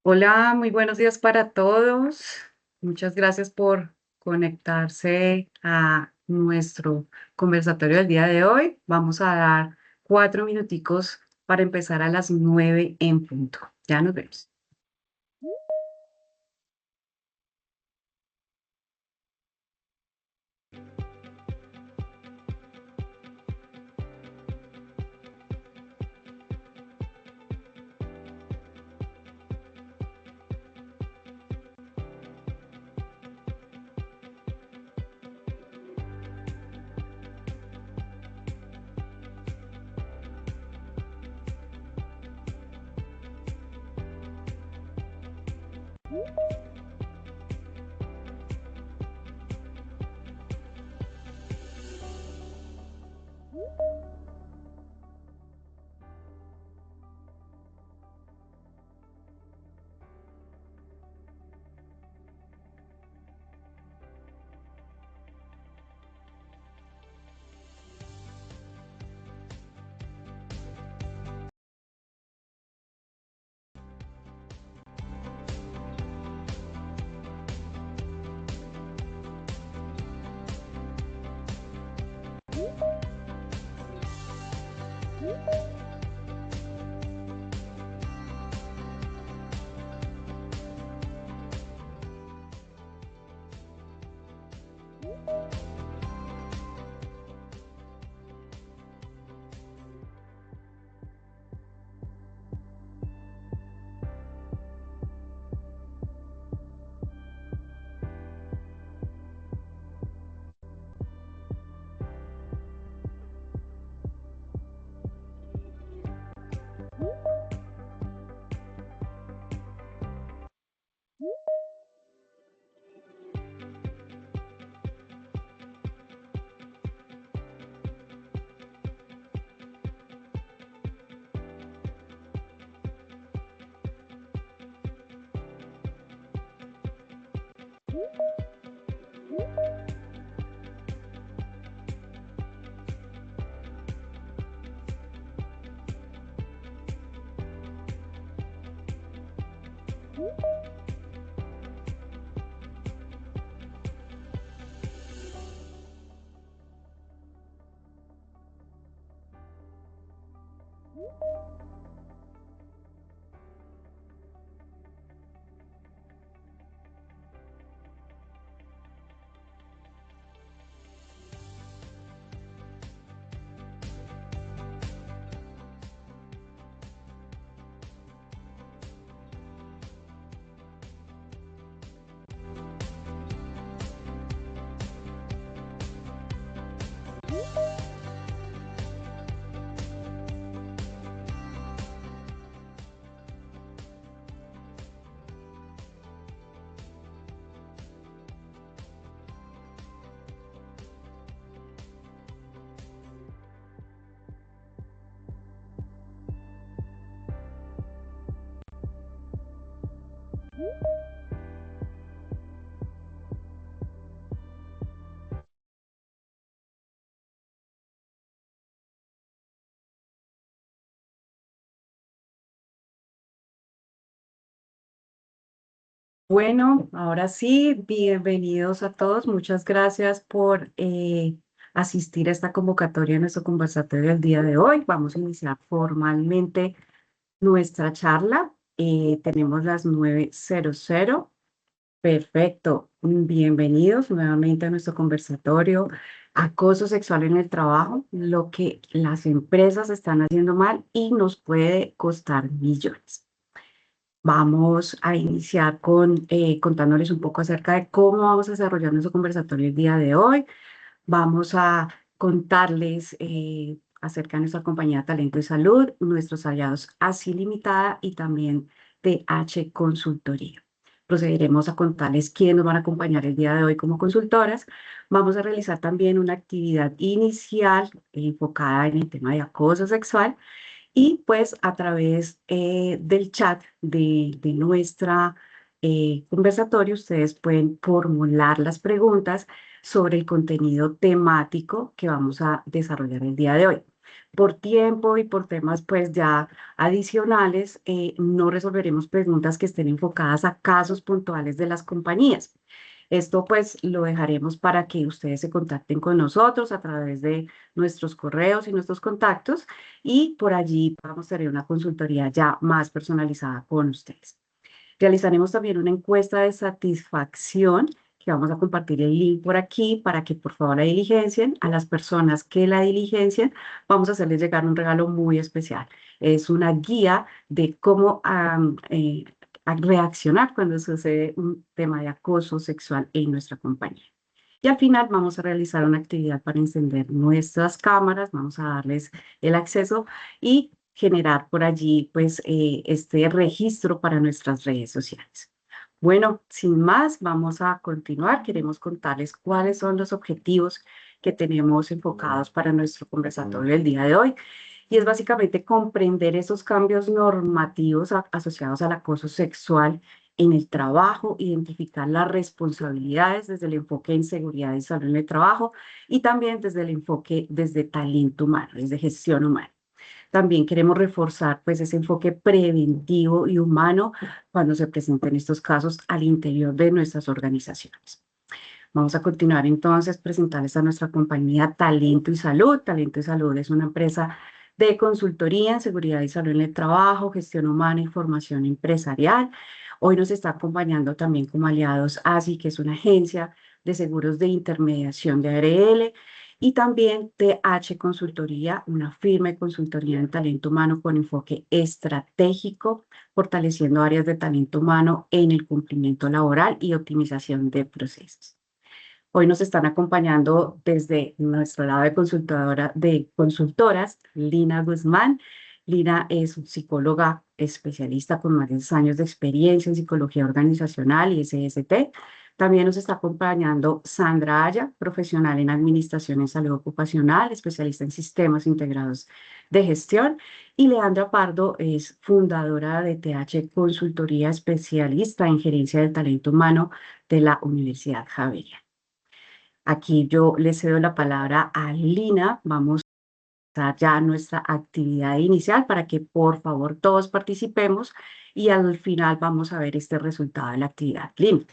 Hola, muy buenos días para todos. Muchas gracias por conectarse a nuestro conversatorio del día de hoy. Vamos a dar 4 minuticos para empezar a las 9 en punto. Ya nos vemos. Bueno, ahora sí, bienvenidos a todos. Muchas gracias por asistir a esta convocatoria en nuestro conversatorio del día de hoy. Vamos a iniciar formalmente nuestra charla. Tenemos las 9:00. Perfecto. Bienvenidos nuevamente a nuestro conversatorio. Acoso sexual en el trabajo, lo que las empresas están haciendo mal y nos puede costar millones. Vamos a iniciar contándoles un poco acerca de cómo vamos a desarrollar nuestro conversatorio el día de hoy. Vamos a contarles acerca de nuestra compañía de Talento y Salud, nuestros aliados Así Limitada y también TH Consultoría. Procederemos a contarles quiénes nos van a acompañar el día de hoy como consultoras. Vamos a realizar también una actividad inicial enfocada en el tema de acoso sexual Y pues a través del chat de nuestra conversatorio, ustedes pueden formular las preguntas sobre el contenido temático que vamos a desarrollar el día de hoy. Por tiempo y por temas pues ya adicionales, no resolveremos preguntas que estén enfocadas a casos puntuales de las compañías. Esto pues lo dejaremos para que ustedes se contacten con nosotros a través de nuestros correos y nuestros contactos y por allí vamos a tener una consultoría ya más personalizada con ustedes. Realizaremos también una encuesta de satisfacción que vamos a compartir el link por aquí para que por favor la diligencien. A las personas que la diligencien, vamos a hacerles llegar un regalo muy especial. Es una guía de cómo a reaccionar cuando sucede un tema de acoso sexual en nuestra compañía. Y al final vamos a realizar una actividad para encender nuestras cámaras, vamos a darles el acceso y generar por allí pues este registro para nuestras redes sociales. Bueno, sin más, vamos a continuar. Queremos contarles cuáles son los objetivos que tenemos enfocados para nuestro conversatorio del día de hoy. Y es básicamente comprender esos cambios normativos asociados al acoso sexual en el trabajo, identificar las responsabilidades desde el enfoque en seguridad y salud en el trabajo y también desde el enfoque desde talento humano, desde gestión humana. También queremos reforzar pues ese enfoque preventivo y humano cuando se presenten estos casos al interior de nuestras organizaciones. Vamos a continuar entonces presentarles a nuestra compañía Talento y Salud. Talento y Salud es una empresa de consultoría en seguridad y salud en el trabajo, gestión humana y formación empresarial. Hoy nos está acompañando también como aliados ASI, que es una agencia de seguros de intermediación de ARL, y también TH Consultoría, una firma de consultoría en talento humano con enfoque estratégico, fortaleciendo áreas de talento humano en el cumplimiento laboral y optimización de procesos. Hoy nos están acompañando desde nuestro lado de consultoras, Lina Guzmán. Lina es psicóloga especialista con más de 10 años de experiencia en psicología organizacional y SST. También nos está acompañando Sandra Aya, profesional en administración en salud ocupacional, especialista en sistemas integrados de gestión. Y Leandra Pardo es fundadora de TH Consultoría, especialista en gerencia del talento humano de la Universidad Javeriana. Aquí yo le cedo la palabra a Lina. Vamos a ya nuestra actividad inicial para que por favor todos participemos y al final vamos a ver este resultado de la actividad. Lina.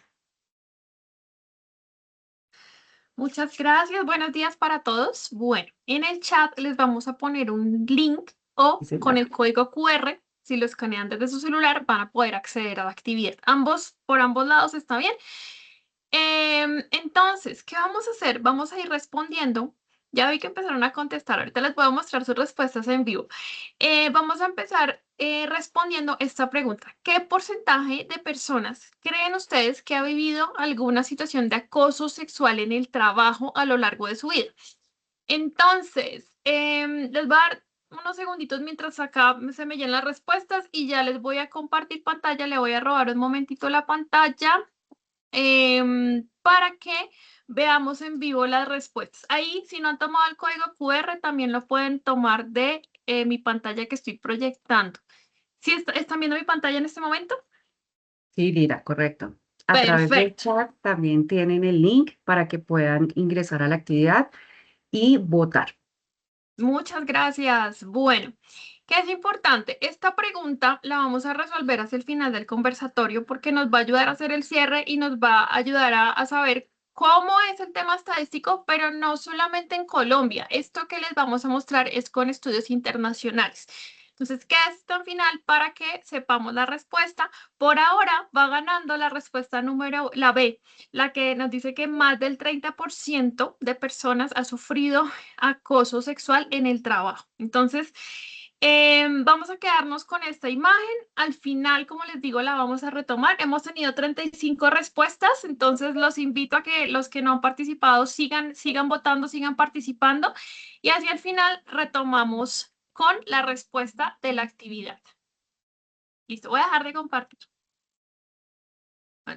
Muchas gracias, buenos días para todos. Bueno, en el chat les vamos a poner un link o con el código QR, si lo escanean desde su celular, van a poder acceder a la actividad. Por ambos lados está bien. Entonces, ¿qué vamos a hacer? Vamos a ir respondiendo. Ya vi que empezaron a contestar. Ahorita les voy a mostrar sus respuestas en vivo. Vamos a empezar respondiendo esta pregunta. ¿Qué porcentaje de personas creen ustedes que ha vivido alguna situación de acoso sexual en el trabajo a lo largo de su vida? Entonces, les voy a dar unos segunditos mientras acá se me llenan las respuestas y ya les voy a compartir pantalla. Le voy a robar un momentito la pantalla para que veamos en vivo las respuestas. Ahí, si no han tomado el código QR, también lo pueden tomar de mi pantalla que estoy proyectando. ¿Sí están viendo mi pantalla en este momento? Sí, Lina, correcto. A través del Perfecto. chat también tienen el link para que puedan ingresar a la actividad y votar. Muchas gracias. Bueno, ¿qué es importante? Esta pregunta la vamos a resolver hacia el final del conversatorio porque nos va a ayudar a hacer el cierre y nos va a ayudar a saber cómo es el tema estadístico, pero no solamente en Colombia. Esto que les vamos a mostrar es con estudios internacionales. Entonces, ¿qué es tan final para que sepamos la respuesta? Por ahora va ganando la respuesta la B, la que nos dice que más del 30% de personas ha sufrido acoso sexual en el trabajo. Entonces, vamos a quedarnos con esta imagen. Al final, como les digo, la vamos a retomar. Hemos tenido 35 respuestas, entonces los invito a que los que no han participado sigan votando, sigan participando y hacia el final retomamos con la respuesta de la actividad. Listo, voy a dejar de compartir.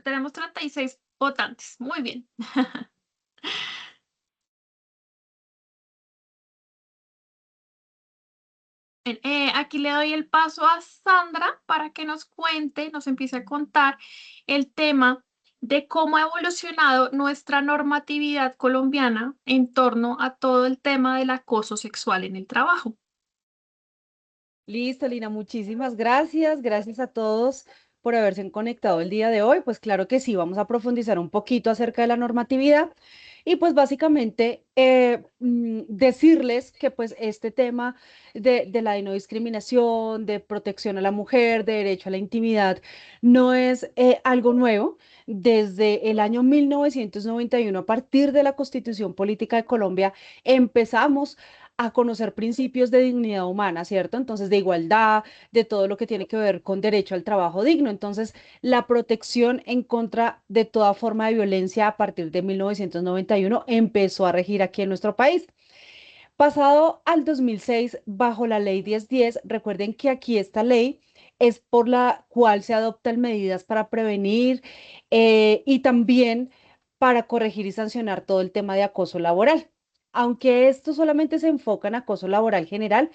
Tenemos 36 votantes. Muy bien. Aquí le doy el paso a Sandra para que nos cuente, nos empiece a contar el tema de cómo ha evolucionado nuestra normatividad colombiana en torno a todo el tema del acoso sexual en el trabajo. Listo, Lina, muchísimas gracias. Gracias a todos por haberse conectado el día de hoy. Pues claro que sí, vamos a profundizar un poquito acerca de la normatividad y pues básicamente decirles que pues este tema de la de no discriminación, de protección a la mujer, de derecho a la intimidad, no es algo nuevo. Desde el año 1991, a partir de la Constitución Política de Colombia, empezamos a conocer principios de dignidad humana, ¿cierto? Entonces, de igualdad, de todo lo que tiene que ver con derecho al trabajo digno. Entonces, la protección en contra de toda forma de violencia a partir de 1991 empezó a regir aquí en nuestro país. Pasado al 2006, bajo la ley 1010, recuerden que aquí esta ley es por la cual se adoptan medidas para prevenir y también para corregir y sancionar todo el tema de acoso laboral. Aunque esto solamente se enfoca en acoso laboral general,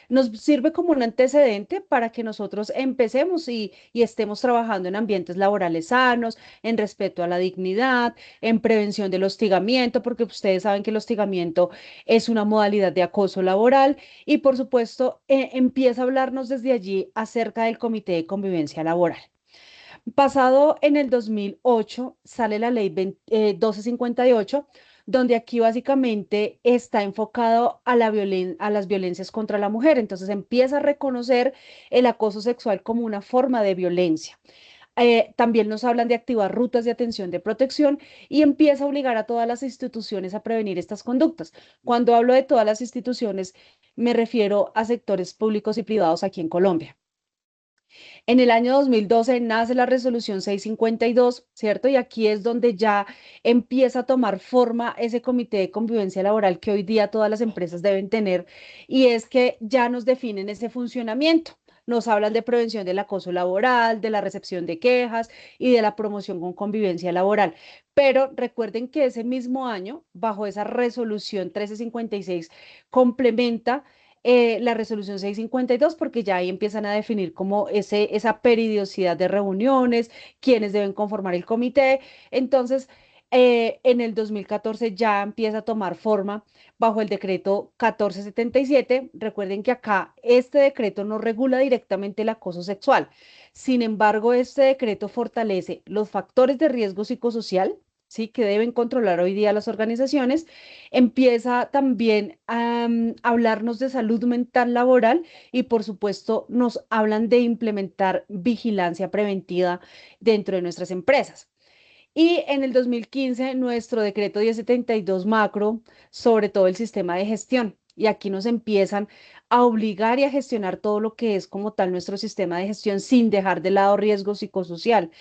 nos sirve como un antecedente para que nosotros empecemos y estemos trabajando en ambientes laborales sanos, en respeto a la dignidad, en prevención del hostigamiento, porque ustedes saben que el hostigamiento es una modalidad de acoso laboral y por supuesto empieza a hablarnos desde allí acerca del Comité de Convivencia Laboral. Pasado en el 2008 sale la ley 1258, donde aquí básicamente está enfocado a a las violencias contra la mujer. Entonces empieza a reconocer el acoso sexual como una forma de violencia. También nos hablan de activar rutas de atención de protección y empieza a obligar a todas las instituciones a prevenir estas conductas. Cuando hablo de todas las instituciones, me refiero a sectores públicos y privados aquí en Colombia. En el año 2012 nace la resolución 652, ¿cierto? Y aquí es donde ya empieza a tomar forma ese comité de convivencia laboral que hoy día todas las empresas deben tener y es que ya nos definen ese funcionamiento. Nos hablan de prevención del acoso laboral, de la recepción de quejas y de la promoción con convivencia laboral. Pero recuerden que ese mismo año, bajo esa resolución 1356, complementa la resolución 652 porque ya ahí empiezan a definir como esa periodicidad de reuniones, quiénes deben conformar el comité. Entonces, en el 2014 ya empieza a tomar forma bajo el decreto 1477. Recuerden que acá este decreto no regula directamente el acoso sexual. Sin embargo, este decreto fortalece los factores de riesgo psicosocial, ¿sí? Que deben controlar hoy día las organizaciones. Empieza también a hablarnos de salud mental laboral y por supuesto nos hablan de implementar vigilancia preventiva dentro de nuestras empresas. Y en el 2015, nuestro decreto 1072 macro sobre todo el sistema de gestión. Y aquí nos empiezan a obligar y a gestionar todo lo que es como tal nuestro sistema de gestión sin dejar de lado riesgo psicosocial,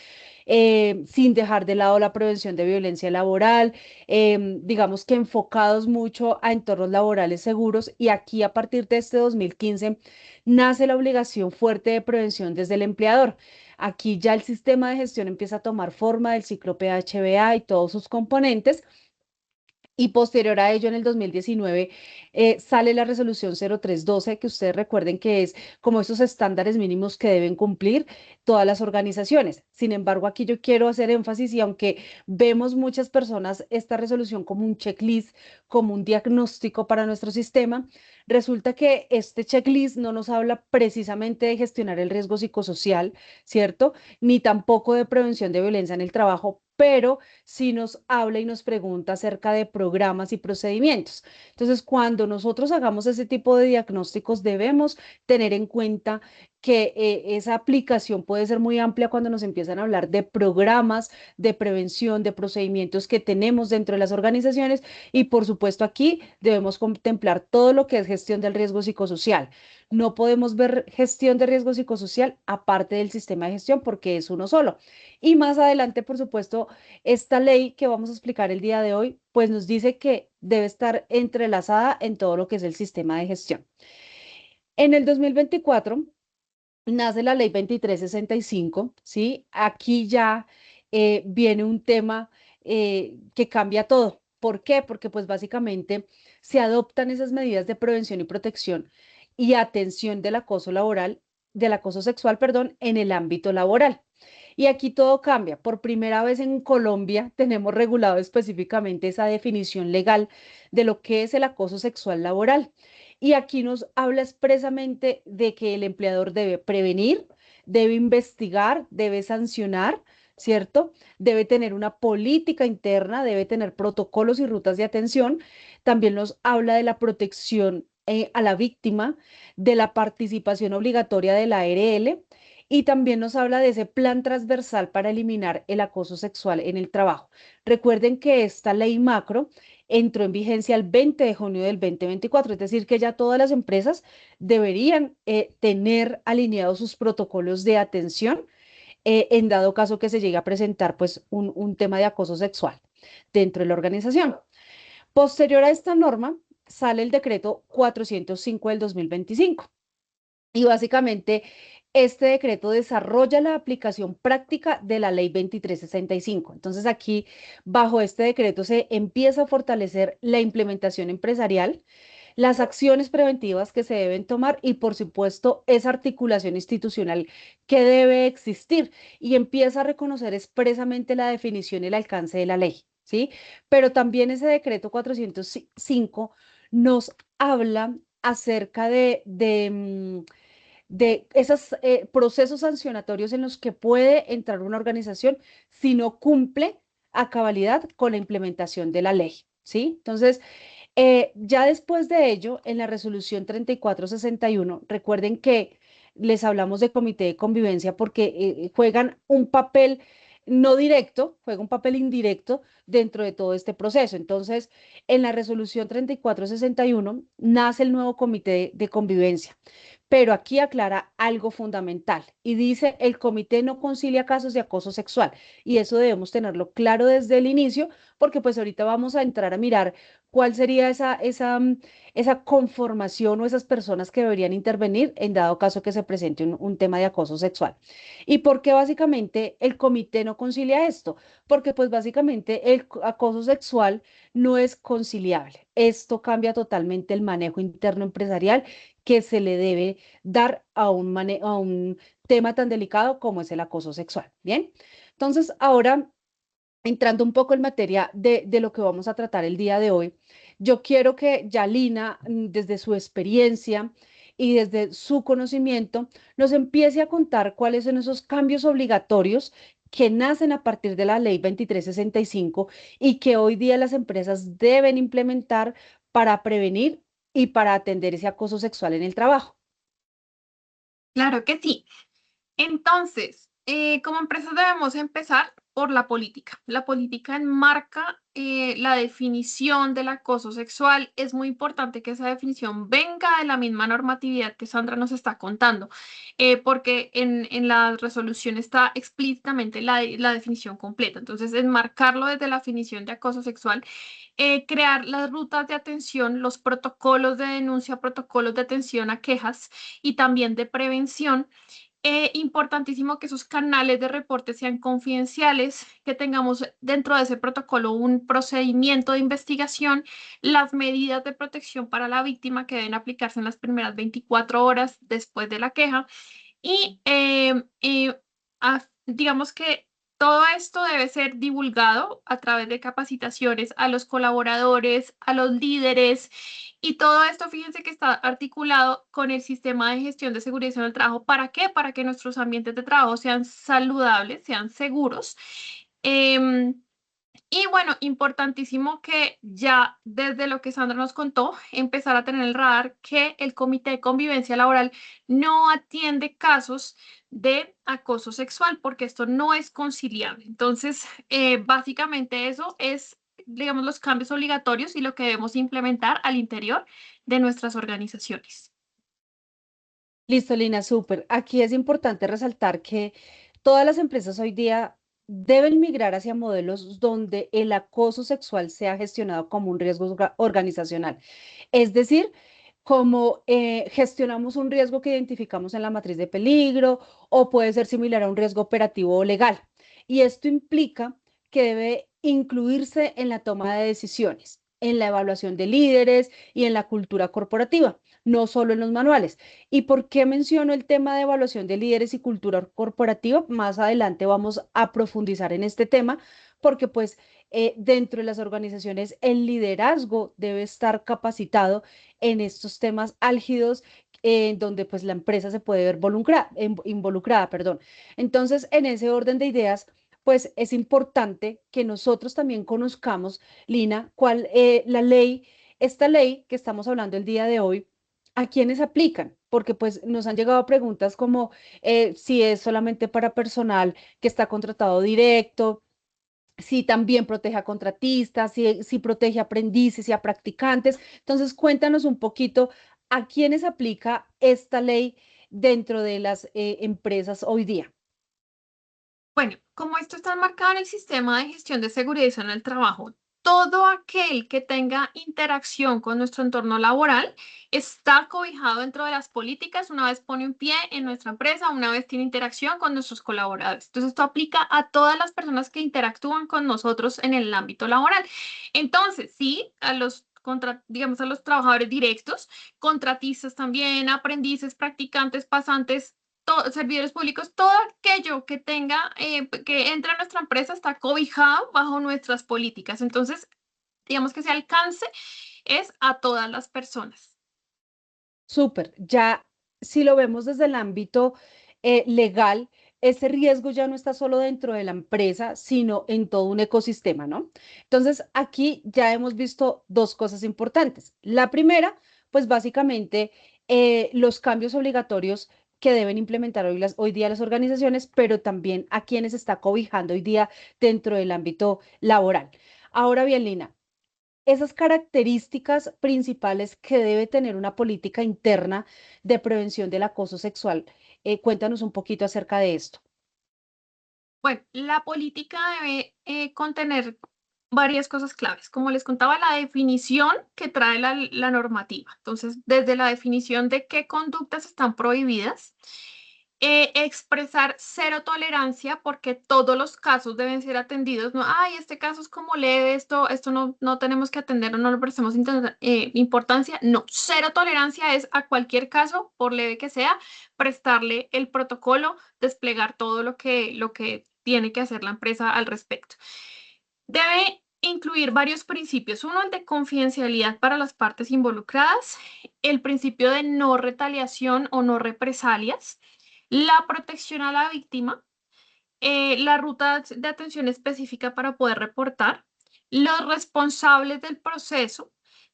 sin dejar de lado la prevención de violencia laboral, digamos que enfocados mucho a entornos laborales seguros. Y aquí a partir de este 2015 nace la obligación fuerte de prevención desde el empleador. Aquí ya el sistema de gestión empieza a tomar forma del ciclo PHBA y todos sus componentes. Y posterior a ello, en el 2019, sale la resolución 0312, que ustedes recuerden que es como esos estándares mínimos que deben cumplir todas las organizaciones. Sin embargo, aquí yo quiero hacer énfasis y aunque vemos muchas personas esta resolución como un checklist, como un diagnóstico para nuestro sistema, resulta que este checklist no nos habla precisamente de gestionar el riesgo psicosocial, ¿cierto? Ni tampoco de prevención de violencia en el trabajo, pero sí nos habla y nos pregunta acerca de programas y procedimientos. Entonces, cuando nosotros hagamos ese tipo de diagnósticos, debemos tener en cuenta que esa aplicación puede ser muy amplia cuando nos empiezan a hablar de programas de prevención, de procedimientos que tenemos dentro de las organizaciones y por supuesto aquí debemos contemplar todo lo que es gestión del riesgo psicosocial. No podemos ver gestión de riesgo psicosocial aparte del sistema de gestión porque es uno solo. Y más adelante, por supuesto, esta ley que vamos a explicar el día de hoy, pues nos dice que debe estar entrelazada en todo lo que es el sistema de gestión. En el 2024 nace la ley 2365, ¿sí? Aquí ya viene un tema que cambia todo. ¿Por qué? Porque pues básicamente se adoptan esas medidas de prevención y protección y atención del acoso sexual, perdón, en el ámbito laboral. Y aquí todo cambia. Por primera vez en Colombia tenemos regulado específicamente esa definición legal de lo que es el acoso sexual laboral. Y aquí nos habla expresamente de que el empleador debe prevenir, debe investigar, debe sancionar, ¿cierto? Debe tener una política interna, debe tener protocolos y rutas de atención. También nos habla de la protección a la víctima, de la participación obligatoria de la ARL y también nos habla de ese plan transversal para eliminar el acoso sexual en el trabajo. Recuerden que esta ley macro entró en vigencia el 20 de junio del 2024, es decir, que ya todas las empresas deberían tener alineados sus protocolos de atención en dado caso que se llegue a presentar pues un tema de acoso sexual dentro de la organización. Posterior a esta norma, sale el decreto 405 del 2025 y básicamente este decreto desarrolla la aplicación práctica de la ley 2365. Entonces aquí, bajo este decreto, se empieza a fortalecer la implementación empresarial, las acciones preventivas que se deben tomar y, por supuesto, esa articulación institucional que debe existir y empieza a reconocer expresamente la definición y el alcance de la ley, ¿sí? Pero también ese decreto 405 nos habla acerca de esos procesos sancionatorios en los que puede entrar una organización si no cumple a cabalidad con la implementación de la ley, ¿sí? Entonces, ya después de ello, en la resolución 3461, recuerden que les hablamos de comité de convivencia porque juegan un papel no directo, juega un papel indirecto dentro de todo este proceso. Entonces, en la resolución 3461 nace el nuevo comité de convivencia, pero aquí aclara algo fundamental y dice, el comité no concilia casos de acoso sexual y eso debemos tenerlo claro desde el inicio porque pues ahorita vamos a entrar a mirar cuál sería esa conformación o esas personas que deberían intervenir en dado caso que se presente un tema de acoso sexual. ¿Y por qué básicamente el comité no concilia esto? Porque pues básicamente el acoso sexual no es conciliable. Esto cambia totalmente el manejo interno empresarial que se le debe dar a a un tema tan delicado como es el acoso sexual. Bien, entonces ahora entrando un poco en materia de lo que vamos a tratar el día de hoy, yo quiero que Yalina, desde su experiencia y desde su conocimiento, nos empiece a contar cuáles son esos cambios obligatorios que nacen a partir de la ley 2365 y que hoy día las empresas deben implementar para prevenir y para atender ese acoso sexual en el trabajo. Claro que sí. Entonces, como empresas debemos empezar por la política. La política enmarca la definición del acoso sexual. Es muy importante que esa definición venga de la misma normatividad que Sandra nos está contando, porque en la resolución está explícitamente la definición completa. Entonces, enmarcarlo desde la definición de acoso sexual, crear las rutas de atención, los protocolos de denuncia, protocolos de atención a quejas y también de prevención. Importantísimo que esos canales de reporte sean confidenciales, que tengamos dentro de ese protocolo un procedimiento de investigación, las medidas de protección para la víctima que deben aplicarse en las primeras 24 horas después de la queja y digamos que todo esto debe ser divulgado a través de capacitaciones a los colaboradores, a los líderes y todo esto, fíjense que está articulado con el sistema de gestión de seguridad en el trabajo. ¿Para qué? Para que nuestros ambientes de trabajo sean saludables, sean seguros. Em, y bueno, importantísimo que ya desde lo que Sandra nos contó, empezar a tener el radar que el Comité de Convivencia Laboral no atiende casos de acoso sexual porque esto no es conciliable. Entonces, básicamente eso es, digamos, los cambios obligatorios y lo que debemos implementar al interior de nuestras organizaciones. Listo, Lina, súper. Aquí es importante resaltar que todas las empresas hoy día deben migrar hacia modelos donde el acoso sexual sea gestionado como un riesgo organizacional. Es decir, como gestionamos un riesgo que identificamos en la matriz de peligro o puede ser similar a un riesgo operativo o legal. Y esto implica que debe incluirse en la toma de decisiones, en la evaluación de líderes y en la cultura corporativa no solo en los manuales. ¿Y por qué menciono el tema de evaluación de líderes y cultura corporativa? Más adelante vamos a profundizar en este tema, porque pues dentro de las organizaciones el liderazgo debe estar capacitado en estos temas álgidos, donde pues la empresa se puede ver involucrada, perdón. Entonces, en ese orden de ideas, pues es importante que nosotros también conozcamos, Lina, cuál esta ley que estamos hablando el día de hoy, ¿a quiénes aplican? Porque pues nos han llegado preguntas como si es solamente para personal que está contratado directo, si también protege a contratistas, si protege a aprendices y a practicantes. Entonces, cuéntanos un poquito a quiénes aplica esta ley dentro de las empresas hoy día. Bueno, como esto está enmarcado en el sistema de gestión de seguridad y salud en el trabajo, todo aquel que tenga interacción con nuestro entorno laboral está cobijado dentro de las políticas una vez pone un pie en nuestra empresa, una vez tiene interacción con nuestros colaboradores. Entonces, esto aplica a todas las personas que interactúan con nosotros en el ámbito laboral. Entonces, sí, digamos, a los trabajadores directos, contratistas también, aprendices, practicantes, pasantes, servidores públicos, todo aquello que tenga, que entre a nuestra empresa está cobijado bajo nuestras políticas. Entonces, digamos que ese alcance es a todas las personas. Súper, ya si lo vemos desde el ámbito legal, ese riesgo ya no está solo dentro de la empresa, sino en todo un ecosistema, ¿no? Entonces, aquí ya hemos visto dos cosas importantes. La primera, pues básicamente los cambios obligatorios que deben implementar hoy día las organizaciones, pero también a quienes está cobijando hoy día dentro del ámbito laboral. Ahora bien, Lina, esas características principales que debe tener una política interna de prevención del acoso sexual. Cuéntanos un poquito acerca de esto. Bueno, la política debe contener varias cosas claves. Como les contaba, la definición que trae la normativa. Entonces, desde la definición de qué conductas están prohibidas, expresar cero tolerancia porque todos los casos deben ser atendidos. No, ay, este caso es como leve, esto no tenemos que atender o no le prestemos importancia. No, cero tolerancia es a cualquier caso, por leve que sea, prestarle el protocolo, desplegar todo lo que tiene que hacer la empresa al respecto. Debe incluir varios principios. Uno, el de confidencialidad para las partes involucradas, el principio de no retaliación o no represalias, la protección a la víctima, la ruta de atención específica para poder reportar, los responsables del proceso,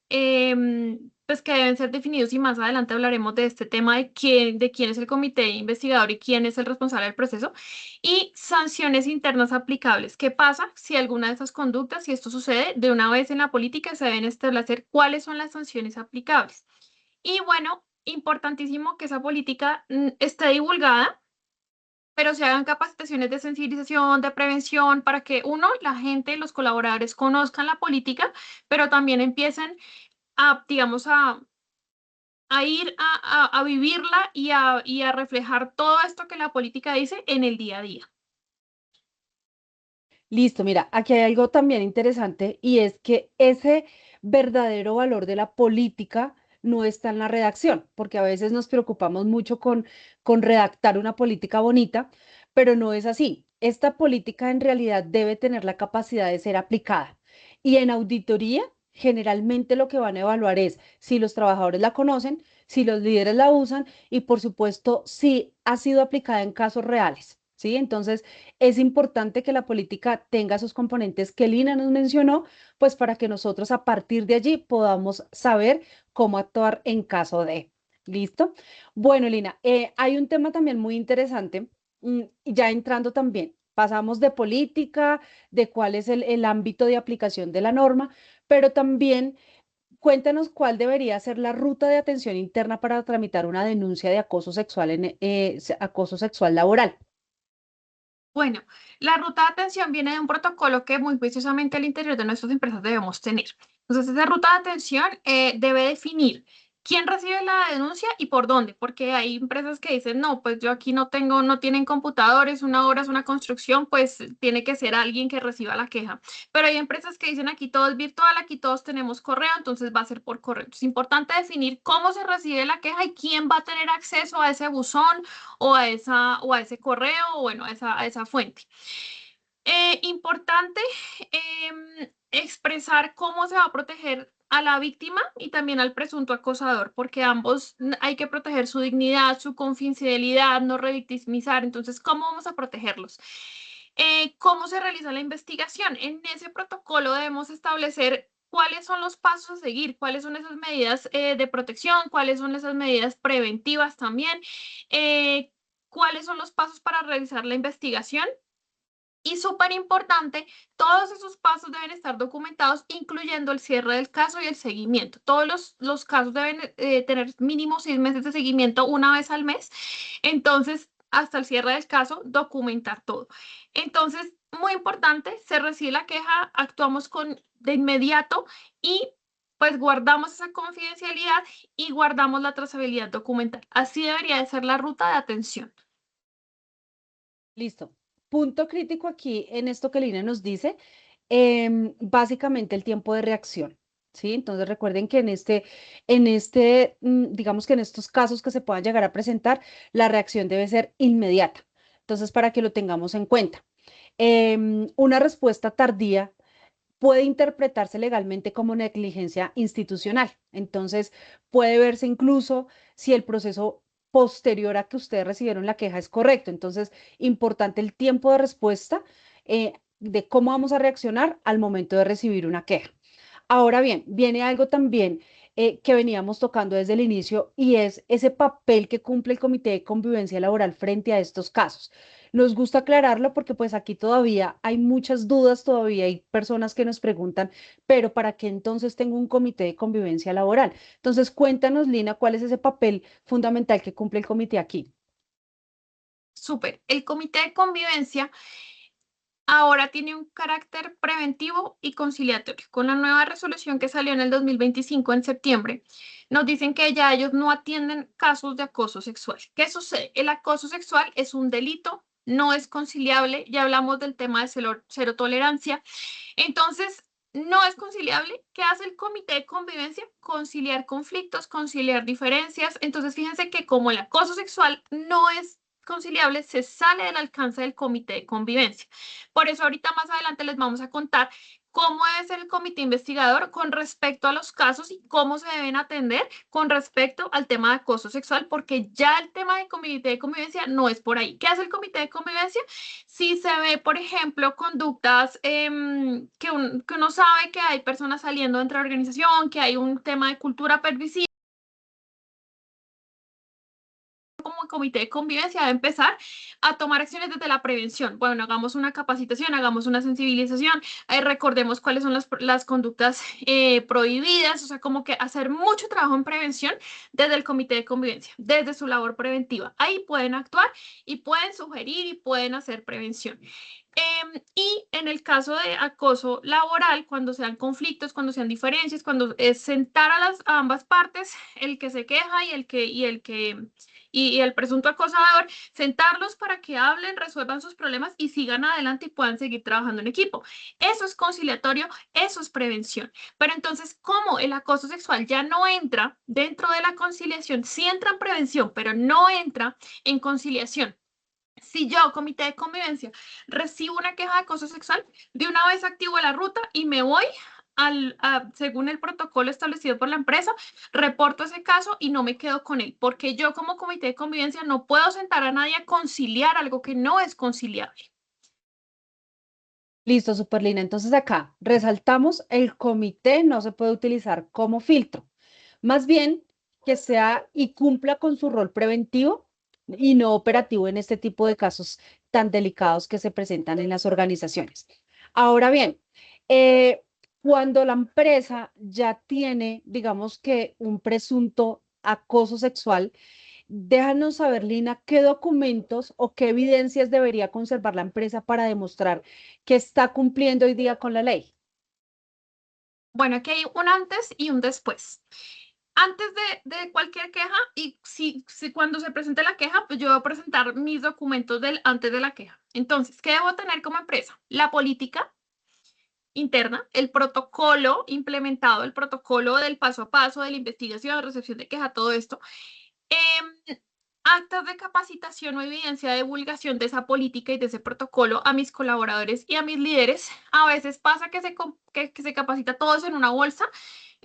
pues que deben ser definidos y más adelante hablaremos de este tema de quién es el comité investigador y quién es el responsable del proceso y sanciones internas aplicables. ¿Qué pasa si alguna de esas conductas, si esto sucede, de una vez en la política se deben establecer cuáles son las sanciones aplicables? Y bueno, importantísimo que esa política esté divulgada, pero se hagan capacitaciones de sensibilización, de prevención, para que uno, la gente, los colaboradores conozcan la política, pero también empiecen digamos, a ir a vivirla y a reflejar todo esto que la política dice en el día a día. Listo, mira, aquí hay algo también interesante y es que ese verdadero valor de la política no está en la redacción, porque a veces nos preocupamos mucho con redactar una política bonita, pero no es así. Esta política en realidad debe tener la capacidad de ser aplicada. Y en auditoría, generalmente lo que van a evaluar es si los trabajadores la conocen, si los líderes la usan y, por supuesto, si ha sido aplicada en casos reales. ¿Sí? Entonces, es importante que la política tenga esos componentes que Lina nos mencionó, pues para que nosotros a partir de allí podamos saber cómo actuar en caso de. ¿Listo? Bueno, Lina, hay un tema también muy interesante, ya entrando también. Pasamos de política, de cuál es el ámbito de aplicación de la norma, pero también cuéntanos cuál debería ser la ruta de atención interna para tramitar una denuncia de acoso sexual acoso sexual laboral. Bueno, la ruta de atención viene de un protocolo que muy juiciosamente al interior de nuestras empresas debemos tener. Entonces, esa ruta de atención debe definir quién recibe la denuncia y por dónde, porque hay empresas que dicen, no, pues yo aquí no tengo, no tienen computadores, una obra es una construcción, pues tiene que ser alguien que reciba la queja. Pero hay empresas que dicen, aquí todo es virtual, aquí todos tenemos correo, entonces va a ser por correo. Es importante definir cómo se recibe la queja y quién va a tener acceso a ese buzón o a ese correo, o bueno, a esa fuente. Importante expresar cómo se va a proteger a la víctima y también al presunto acosador, porque ambos hay que proteger su dignidad, su confidencialidad, no revictimizar. Entonces, ¿cómo vamos a protegerlos? ¿Cómo se realiza la investigación? En ese protocolo debemos establecer cuáles son los pasos a seguir, cuáles son esas medidas de protección, cuáles son esas medidas preventivas también, cuáles son los pasos para realizar la investigación. Y súper importante, todos esos pasos deben estar documentados, incluyendo el cierre del caso y el seguimiento. Todos los casos deben tener mínimo 6 meses de seguimiento una vez al mes. Entonces, hasta el cierre del caso, documentar todo. Entonces, muy importante, se recibe la queja, actuamos de inmediato y pues guardamos esa confidencialidad y guardamos la trazabilidad documental. Así debería de ser la ruta de atención. Listo. Punto crítico aquí en esto que Lina nos dice, básicamente el tiempo de reacción, ¿sí? Entonces recuerden que digamos que en estos casos que se puedan llegar a presentar, la reacción debe ser inmediata. Entonces, para que lo tengamos en cuenta. Una respuesta tardía puede interpretarse legalmente como negligencia institucional. Entonces, puede verse incluso si el proceso posterior a que ustedes recibieron la queja es correcto. Entonces, importante el tiempo de respuesta de cómo vamos a reaccionar al momento de recibir una queja. Ahora bien, viene algo también que veníamos tocando desde el inicio y es ese papel que cumple el Comité de Convivencia Laboral frente a estos casos. Nos gusta aclararlo porque pues aquí todavía hay muchas dudas, todavía hay personas que nos preguntan, pero ¿para qué entonces tengo un Comité de Convivencia Laboral? Entonces cuéntanos, Lina, ¿cuál es ese papel fundamental que cumple el comité aquí? Súper. El comité de convivencia ahora tiene un carácter preventivo y conciliatorio. Con la nueva resolución que salió en el 2025, en septiembre, nos dicen que ya ellos no atienden casos de acoso sexual. ¿Qué sucede? El acoso sexual es un delito, no es conciliable. Ya hablamos del tema de cero tolerancia. Entonces, no es conciliable. ¿Qué hace el comité de convivencia? Conciliar conflictos, conciliar diferencias. Entonces, fíjense que como el acoso sexual no es conciliable, se sale del alcance del comité de convivencia. Por eso ahorita más adelante les vamos a contar cómo debe ser el comité investigador con respecto a los casos y cómo se deben atender con respecto al tema de acoso sexual, porque ya el tema del comité de convivencia no es por ahí. ¿Qué hace el comité de convivencia? Si se ve, por ejemplo, conductas que uno sabe que hay personas saliendo dentro de la organización, que hay un tema de cultura permisiva, como comité de convivencia debe empezar a tomar acciones desde la prevención. Bueno, hagamos una capacitación, hagamos una sensibilización, recordemos cuáles son las conductas prohibidas, o sea, como que hacer mucho trabajo en prevención desde el comité de convivencia, desde su labor preventiva. Ahí pueden actuar y pueden sugerir y pueden hacer prevención. Y en el caso de acoso laboral, cuando sean conflictos, cuando sean diferencias, cuando es sentar a ambas partes, el que se queja y el presunto acosador, sentarlos para que hablen, resuelvan sus problemas y sigan adelante y puedan seguir trabajando en equipo. Eso es conciliatorio, eso es prevención. Pero entonces, como el acoso sexual ya no entra dentro de la conciliación, sí entra en prevención, pero no entra en conciliación. Si yo, comité de convivencia, recibo una queja de acoso sexual, de una vez activo la ruta y me voy según el protocolo establecido por la empresa, reporto ese caso y no me quedo con él, porque yo como comité de convivencia no puedo sentar a nadie a conciliar algo que no es conciliable. Listo, Superlina. Entonces acá resaltamos, el comité no se puede utilizar como filtro. Más bien que sea y cumpla con su rol preventivo y no operativo en este tipo de casos tan delicados que se presentan en las organizaciones. Ahora bien, eh, cuando la empresa ya tiene, digamos que un presunto acoso sexual, déjanos saber, Lina, qué documentos o qué evidencias debería conservar la empresa para demostrar que está cumpliendo hoy día con la ley. Bueno, aquí hay un antes y un después. antes de cualquier queja, y si cuando se presente la queja, pues yo voy a presentar mis documentos antes de la queja. Entonces, ¿qué debo tener como empresa? La política interna, el protocolo implementado, el protocolo del paso a paso, de la investigación, recepción de queja, todo esto. Actas de capacitación o evidencia de divulgación de esa política y de ese protocolo a mis colaboradores y a mis líderes. A veces pasa que se capacita todos en una bolsa,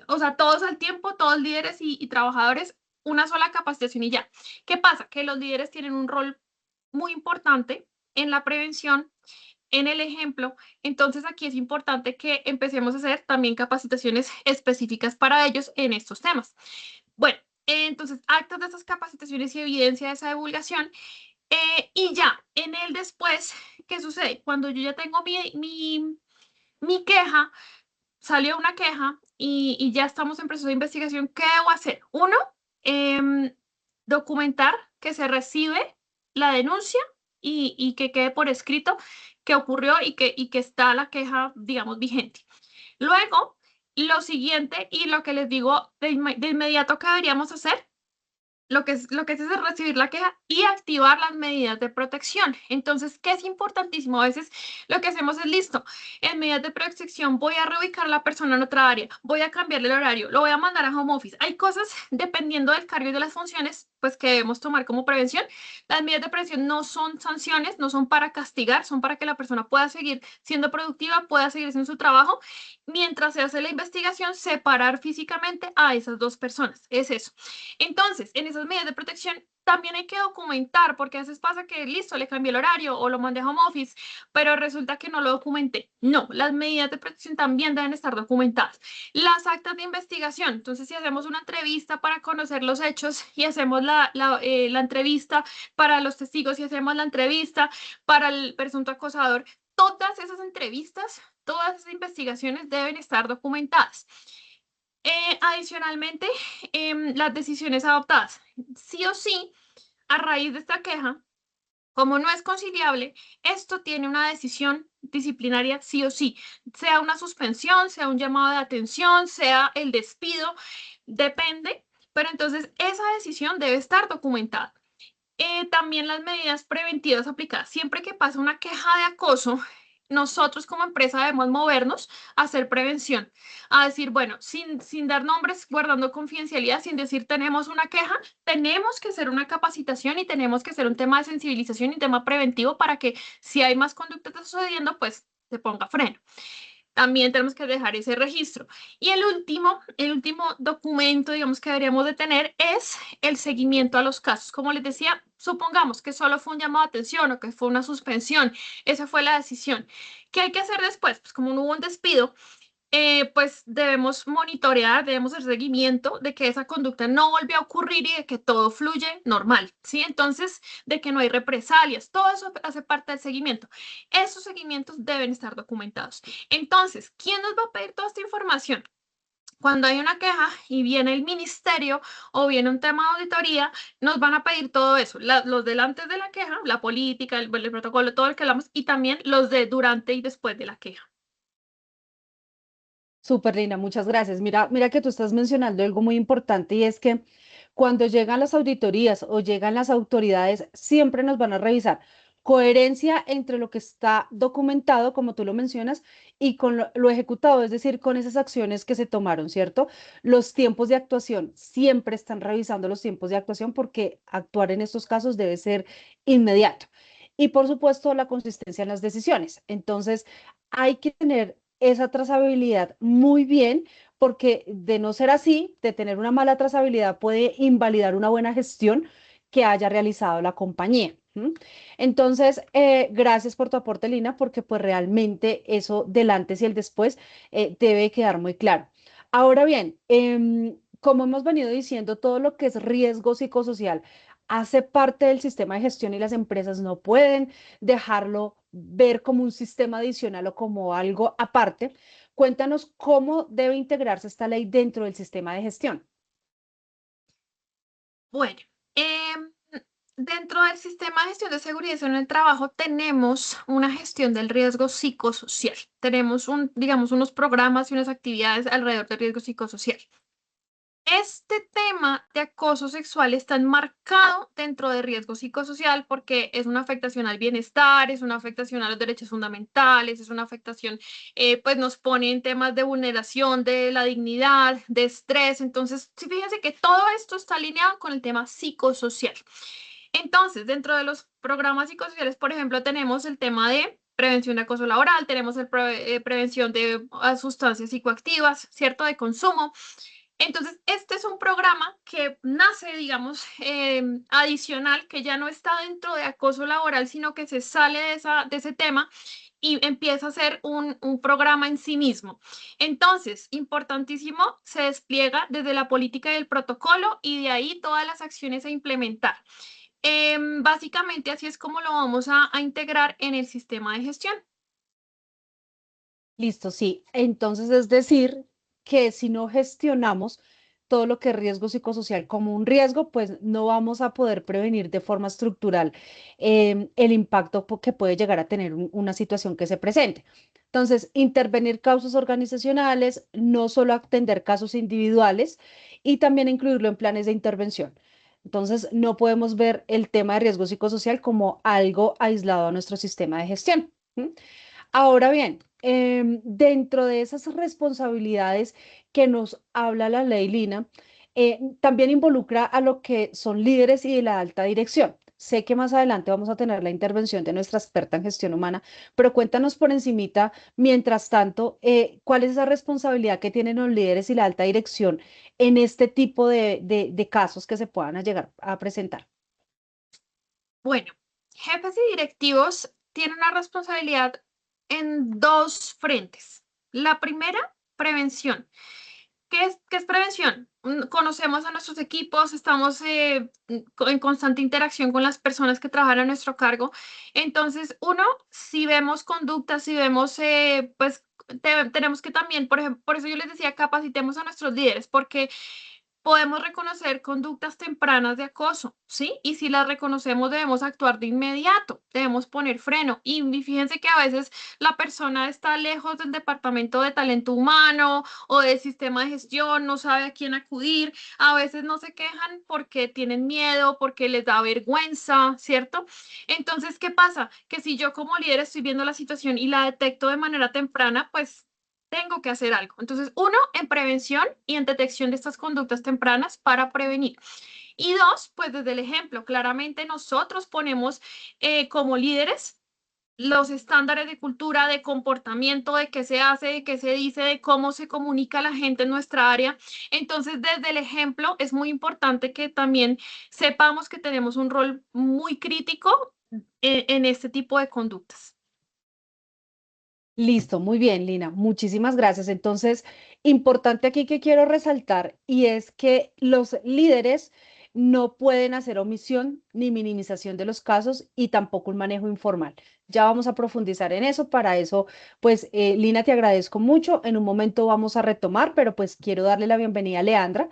o sea, todos al tiempo, todos líderes y trabajadores, una sola capacitación y ya. ¿Qué pasa? Que los líderes tienen un rol muy importante en la prevención, en el ejemplo. Entonces aquí es importante que empecemos a hacer también capacitaciones específicas para ellos en estos temas. Bueno, entonces actas de esas capacitaciones y evidencia de esa divulgación. Y ya, en el después, ¿qué sucede? Cuando yo ya tengo mi queja, salió una queja y ya estamos en proceso de investigación, ¿qué debo hacer? Uno, documentar que se recibe la denuncia y que quede por escrito que ocurrió y que está la queja, digamos, vigente. Luego, lo siguiente y lo que les digo de inmediato que deberíamos hacer, lo que es recibir la queja y activar las medidas de protección. Entonces, ¿qué es importantísimo? A veces lo que hacemos es listo. En medidas de protección voy a reubicar a la persona en otra área, voy a cambiarle el horario, lo voy a mandar a home office. Hay cosas, dependiendo del cargo y de las funciones, pues que debemos tomar como prevención. Las medidas de prevención no son sanciones, no son para castigar, son para que la persona pueda seguir siendo productiva, pueda seguir haciendo su trabajo. Mientras se hace la investigación, separar físicamente a esas dos personas. Es eso. Entonces, en esas medidas de protección también hay que documentar, porque a veces pasa que listo, le cambié el horario o lo mandé a home office, pero resulta que no lo documenté. No, las medidas de protección también deben estar documentadas. Las actas de investigación, entonces si hacemos una entrevista para conocer los hechos y hacemos la entrevista para los testigos y hacemos la entrevista para el presunto acosador, todas esas entrevistas, todas esas investigaciones deben estar documentadas. Adicionalmente, las decisiones adoptadas. Sí o sí, a raíz de esta queja, como no es conciliable, esto tiene una decisión disciplinaria sí o sí, sea una suspensión, sea un llamado de atención, sea el despido, depende, pero entonces esa decisión debe estar documentada. También las medidas preventivas aplicadas. Siempre que pasa una queja de acoso, nosotros como empresa debemos movernos a hacer prevención, a decir, bueno, sin dar nombres, guardando confidencialidad, sin decir tenemos una queja, tenemos que hacer una capacitación y tenemos que hacer un tema de sensibilización y tema preventivo para que si hay más conductas sucediendo, pues se ponga freno. También tenemos que dejar ese registro. Y el último documento, digamos, que deberíamos de tener es el seguimiento a los casos. Como les decía, supongamos que solo fue un llamado de atención o que fue una suspensión. Esa fue la decisión. ¿Qué hay que hacer después? Pues como no hubo un despido, pues debemos monitorear, debemos hacer seguimiento de que esa conducta no volvió a ocurrir y de que todo fluye normal, ¿sí? Entonces, de que no hay represalias, todo eso hace parte del seguimiento. Esos seguimientos deben estar documentados. Entonces, ¿quién nos va a pedir toda esta información? Cuando hay una queja y viene el ministerio o viene un tema de auditoría, nos van a pedir todo eso, los del antes de la queja, la política, el protocolo, todo el que hablamos, y también los de durante y después de la queja. Súper linda, muchas gracias. Mira que tú estás mencionando algo muy importante y es que cuando llegan las auditorías o llegan las autoridades, siempre nos van a revisar coherencia entre lo que está documentado, como tú lo mencionas, y con lo ejecutado, es decir, con esas acciones que se tomaron, ¿cierto? Los tiempos de actuación, siempre están revisando los tiempos de actuación porque actuar en estos casos debe ser inmediato. Y por supuesto, la consistencia en las decisiones. Entonces, hay que tener esa trazabilidad muy bien, porque de no ser así, de tener una mala trazabilidad puede invalidar una buena gestión que haya realizado la compañía. ¿M? Entonces, gracias por tu aporte, Lina, porque pues realmente eso del antes y el después debe quedar muy claro. Ahora bien, como hemos venido diciendo, todo lo que es riesgo psicosocial hace parte del sistema de gestión y las empresas no pueden dejarlo ver como un sistema adicional o como algo aparte. Cuéntanos cómo debe integrarse esta ley dentro del sistema de gestión. Bueno, em, dentro del sistema de gestión de seguridad en el trabajo tenemos una gestión del riesgo psicosocial. Tenemos digamos, unos programas y unas actividades alrededor del riesgo psicosocial. este tema de acoso sexual está enmarcado dentro de riesgo psicosocial porque es una afectación al bienestar, es una afectación a los derechos fundamentales, es una afectación, pues nos pone en temas de vulneración de la dignidad, de estrés. Entonces, sí, fíjense que todo esto está alineado con el tema psicosocial. Entonces, dentro de los programas psicosociales, por ejemplo, tenemos el tema de prevención de acoso laboral, tenemos prevención de sustancias psicoactivas, ¿cierto? De consumo. Entonces, este es un programa que nace, digamos, adicional, que ya no está dentro de acoso laboral, sino que se sale de ese tema y empieza a ser un programa en sí mismo. Entonces, importantísimo, se despliega desde la política y el protocolo y de ahí todas las acciones a implementar. Básicamente, así es como lo vamos a integrar en el sistema de gestión. Listo, sí. Entonces, es decir, que si no gestionamos todo lo que es riesgo psicosocial como un riesgo, pues no vamos a poder prevenir de forma estructural el impacto que puede llegar a tener una situación que se presente. Entonces, intervenir causas organizacionales, no solo atender casos individuales y también incluirlo en planes de intervención. Entonces, no podemos ver el tema de riesgo psicosocial como algo aislado a nuestro sistema de gestión. ¿M? Ahora bien, dentro de esas responsabilidades que nos habla la ley Lina, también involucra a lo que son líderes y de la alta dirección. Sé que más adelante vamos a tener la intervención de nuestra experta en gestión humana, pero cuéntanos por encimita, mientras tanto, cuál es esa responsabilidad que tienen los líderes y la alta dirección en este tipo de casos que se puedan llegar a presentar. Bueno, jefes y directivos tienen una responsabilidad en dos frentes. La primera, prevención. Qué es prevención? Conocemos a nuestros equipos, estamos en constante interacción con las personas que trabajan a nuestro cargo. Entonces, uno, si vemos conductas, si vemos, pues tenemos que también, por ejemplo, por eso yo les decía, capacitemos a nuestros líderes, porque podemos reconocer conductas tempranas de acoso, ¿sí? Y si las reconocemos, debemos actuar de inmediato, debemos poner freno. Y fíjense que a veces la persona está lejos del departamento de talento humano o del sistema de gestión, no sabe a quién acudir. A veces no se quejan porque tienen miedo, porque les da vergüenza, ¿cierto? Entonces, ¿qué pasa? Que si yo como líder estoy viendo la situación y la detecto de manera temprana, pues tengo que hacer algo. Entonces, uno, en prevención y en detección de estas conductas tempranas para prevenir. Y dos, pues desde el ejemplo, claramente nosotros ponemos como líderes los estándares de cultura, de comportamiento, de qué se hace, de qué se dice, de cómo se comunica la gente en nuestra área. Entonces, desde el ejemplo, es muy importante que también sepamos que tenemos un rol muy crítico en este tipo de conductas. Listo, muy bien, Lina. Muchísimas gracias. Entonces, importante aquí que quiero resaltar y es que los líderes no pueden hacer omisión ni minimización de los casos y tampoco un manejo informal. Ya vamos a profundizar en eso. Para eso, pues, Lina, te agradezco mucho. En un momento vamos a retomar, pero pues quiero darle la bienvenida a Leandra,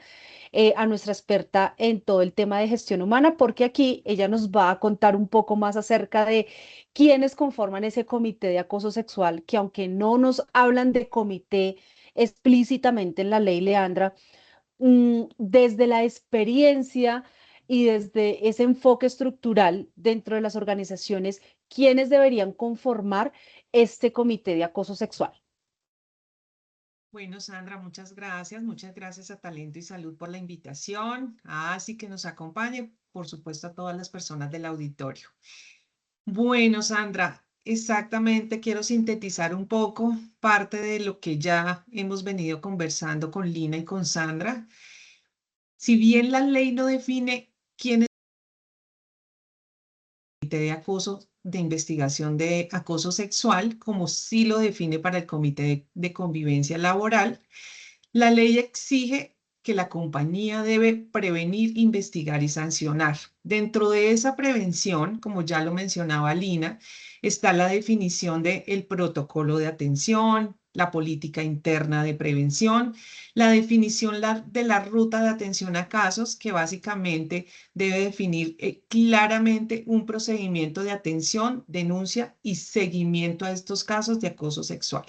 a nuestra experta en todo el tema de gestión humana, porque aquí ella nos va a contar un poco más acerca de quiénes conforman ese comité de acoso sexual, que aunque no nos hablan de comité explícitamente en la ley, Leandra, desde la experiencia y desde ese enfoque estructural dentro de las organizaciones, quiénes deberían conformar este comité de acoso sexual. Bueno, Sandra, muchas gracias. Muchas gracias a Talento y Salud por la invitación. Así que nos acompañe, por supuesto, a todas las personas del auditorio. Bueno, Sandra, exactamente quiero sintetizar un poco parte de lo que ya hemos venido conversando con Lina y con Sandra. Si bien la ley no define quién es el comité de acoso, de investigación de acoso sexual, como sí lo define para el comité de convivencia laboral, la ley exige que la compañía debe prevenir, investigar y sancionar. Dentro de esa prevención, como ya lo mencionaba Lina, está la definición del protocolo de atención, la política interna de prevención, la definición de la ruta de atención a casos, que básicamente debe definir claramente un procedimiento de atención, denuncia y seguimiento a estos casos de acoso sexual.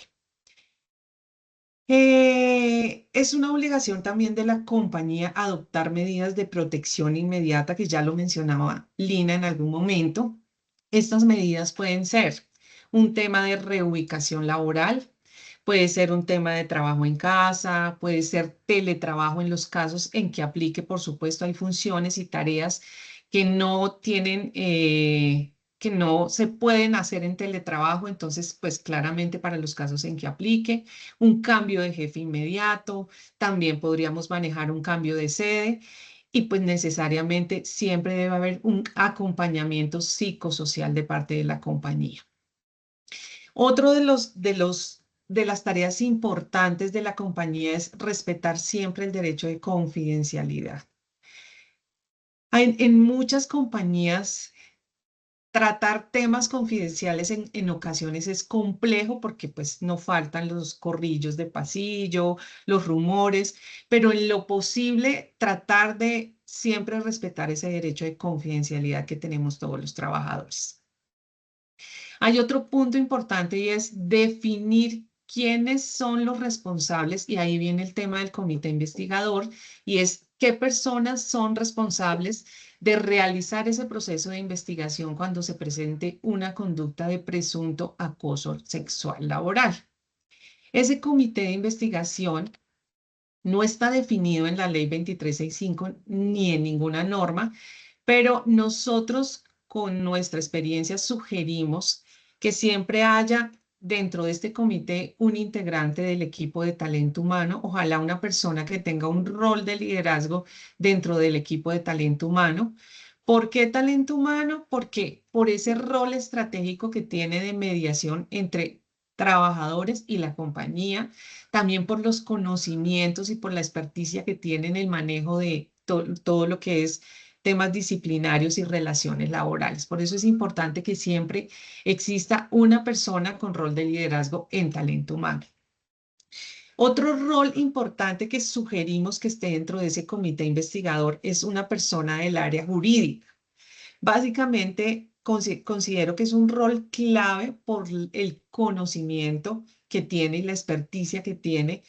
Es una obligación también de la compañía adoptar medidas de protección inmediata, que ya lo mencionaba Lina en algún momento. Estas medidas pueden ser un tema de reubicación laboral, puede ser un tema de trabajo en casa, puede ser teletrabajo en los casos en que aplique, por supuesto, hay funciones y tareas que no tienen, que no se pueden hacer en teletrabajo, entonces, pues claramente para los casos en que aplique, un cambio de jefe inmediato, también podríamos manejar un cambio de sede. Y pues necesariamente siempre debe haber un acompañamiento psicosocial de parte de la compañía. Otro de las tareas importantes de la compañía es respetar siempre el derecho de confidencialidad. En muchas compañías, tratar temas confidenciales en ocasiones es complejo porque pues no faltan los corrillos de pasillo, los rumores, pero en lo posible tratar de siempre respetar ese derecho de confidencialidad que tenemos todos los trabajadores. Hay otro punto importante y es definir quiénes son los responsables, y ahí viene el tema del comité investigador, y es qué personas son responsables de realizar ese proceso de investigación cuando se presente una conducta de presunto acoso sexual laboral. Ese comité de investigación no está definido en la ley 2365 ni en ninguna norma, pero nosotros con nuestra experiencia sugerimos que siempre haya dentro de este comité un integrante del equipo de talento humano, ojalá una persona que tenga un rol de liderazgo dentro del equipo de talento humano. ¿Por qué talento humano? Porque por ese rol estratégico que tiene de mediación entre trabajadores y la compañía, también por los conocimientos y por la experticia que tiene en el manejo de todo lo que es temas disciplinarios y relaciones laborales. Por eso es importante que siempre exista una persona con rol de liderazgo en talento humano. Otro rol importante que sugerimos que esté dentro de ese comité investigador es una persona del área jurídica. Básicamente, considero que es un rol clave por el conocimiento que tiene y la experticia que tiene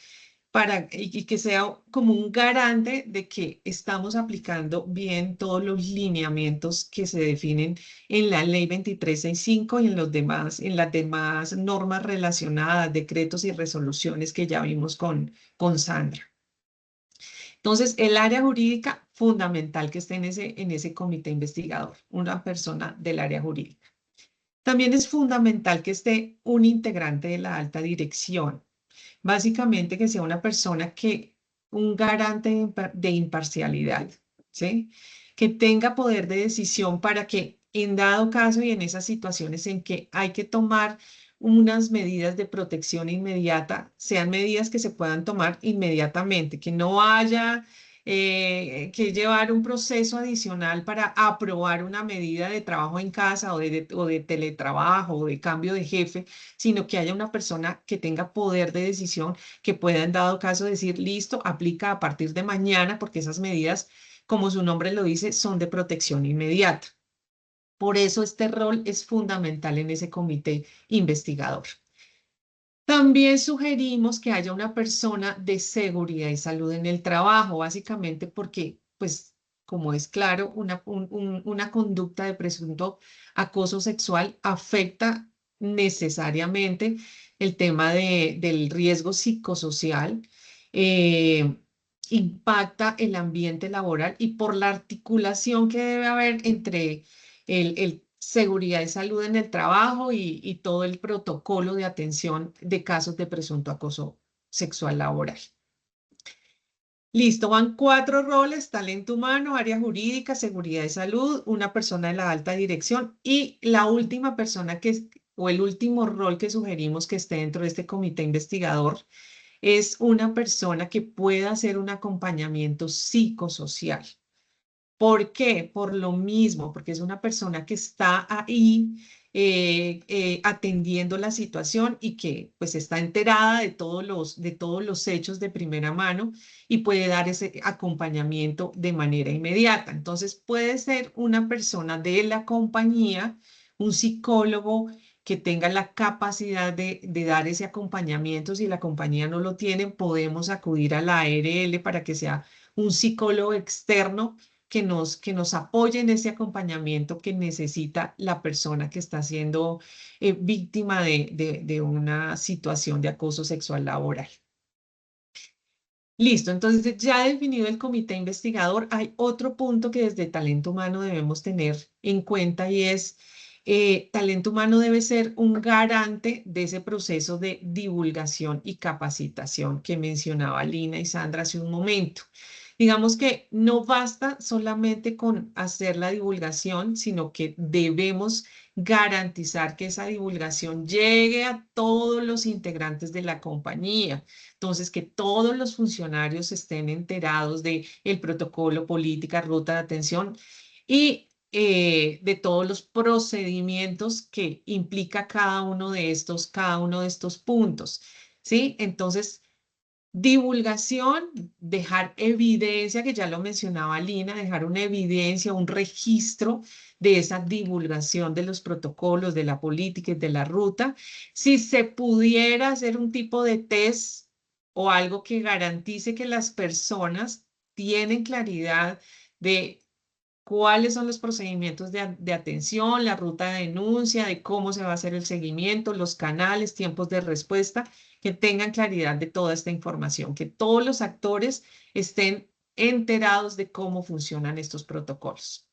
y que sea como un garante de que estamos aplicando bien todos los lineamientos que se definen en la ley 2365 y en las demás normas relacionadas, decretos y resoluciones que ya vimos con Sandra. Entonces, el área jurídica, fundamental que esté en ese comité investigador, una persona del área jurídica. También es fundamental que esté un integrante de la alta dirección. Básicamente que sea una persona un garante de imparcialidad, ¿sí? Que tenga poder de decisión para que en dado caso y en esas situaciones en que hay que tomar unas medidas de protección inmediata, sean medidas que se puedan tomar inmediatamente, que no haya que llevar un proceso adicional para aprobar una medida de trabajo en casa o de teletrabajo o de cambio de jefe, sino que haya una persona que tenga poder de decisión, que pueda en dado caso decir, listo, aplica a partir de mañana, porque esas medidas, como su nombre lo dice, son de protección inmediata. Por eso este rol es fundamental en ese comité investigador. También sugerimos que haya una persona de seguridad y salud en el trabajo, básicamente porque, pues, como es claro, una conducta de presunto acoso sexual afecta necesariamente el tema del riesgo psicosocial, impacta el ambiente laboral y por la articulación que debe haber entre el seguridad y salud en el trabajo y todo el protocolo de atención de casos de presunto acoso sexual laboral. Listo, van 4 roles: talento humano, área jurídica, seguridad y salud, una persona de la alta dirección y la última persona o el último rol que sugerimos que esté dentro de este comité investigador es una persona que pueda hacer un acompañamiento psicosocial. ¿Por qué? Por lo mismo, porque es una persona que está ahí atendiendo la situación y que pues está enterada de todos los hechos de primera mano y puede dar ese acompañamiento de manera inmediata. Entonces puede ser una persona de la compañía, un psicólogo que tenga la capacidad de dar ese acompañamiento. Si la compañía no lo tiene, podemos acudir a la ARL para que sea un psicólogo externo que nos apoye en ese acompañamiento que necesita la persona que está siendo víctima de una situación de acoso sexual laboral. Listo, entonces ya definido el comité investigador, hay otro punto que desde talento humano debemos tener en cuenta y es, talento humano debe ser un garante de ese proceso de divulgación y capacitación que mencionaba Lina y Sandra hace un momento. Digamos que no basta solamente con hacer la divulgación, sino que debemos garantizar que esa divulgación llegue a todos los integrantes de la compañía. Entonces, que todos los funcionarios estén enterados del protocolo, política, ruta de atención y de todos los procedimientos que implica cada uno de estos puntos. ¿Sí? Entonces, divulgación, dejar evidencia, que ya lo mencionaba Lina, dejar una evidencia, un registro de esa divulgación de los protocolos, de la política y de la ruta. Si se pudiera hacer un tipo de test o algo que garantice que las personas tienen claridad de cuáles son los procedimientos de atención, la ruta de denuncia, de cómo se va a hacer el seguimiento, los canales, tiempos de respuesta, que tengan claridad de toda esta información, que todos los actores estén enterados de cómo funcionan estos protocolos.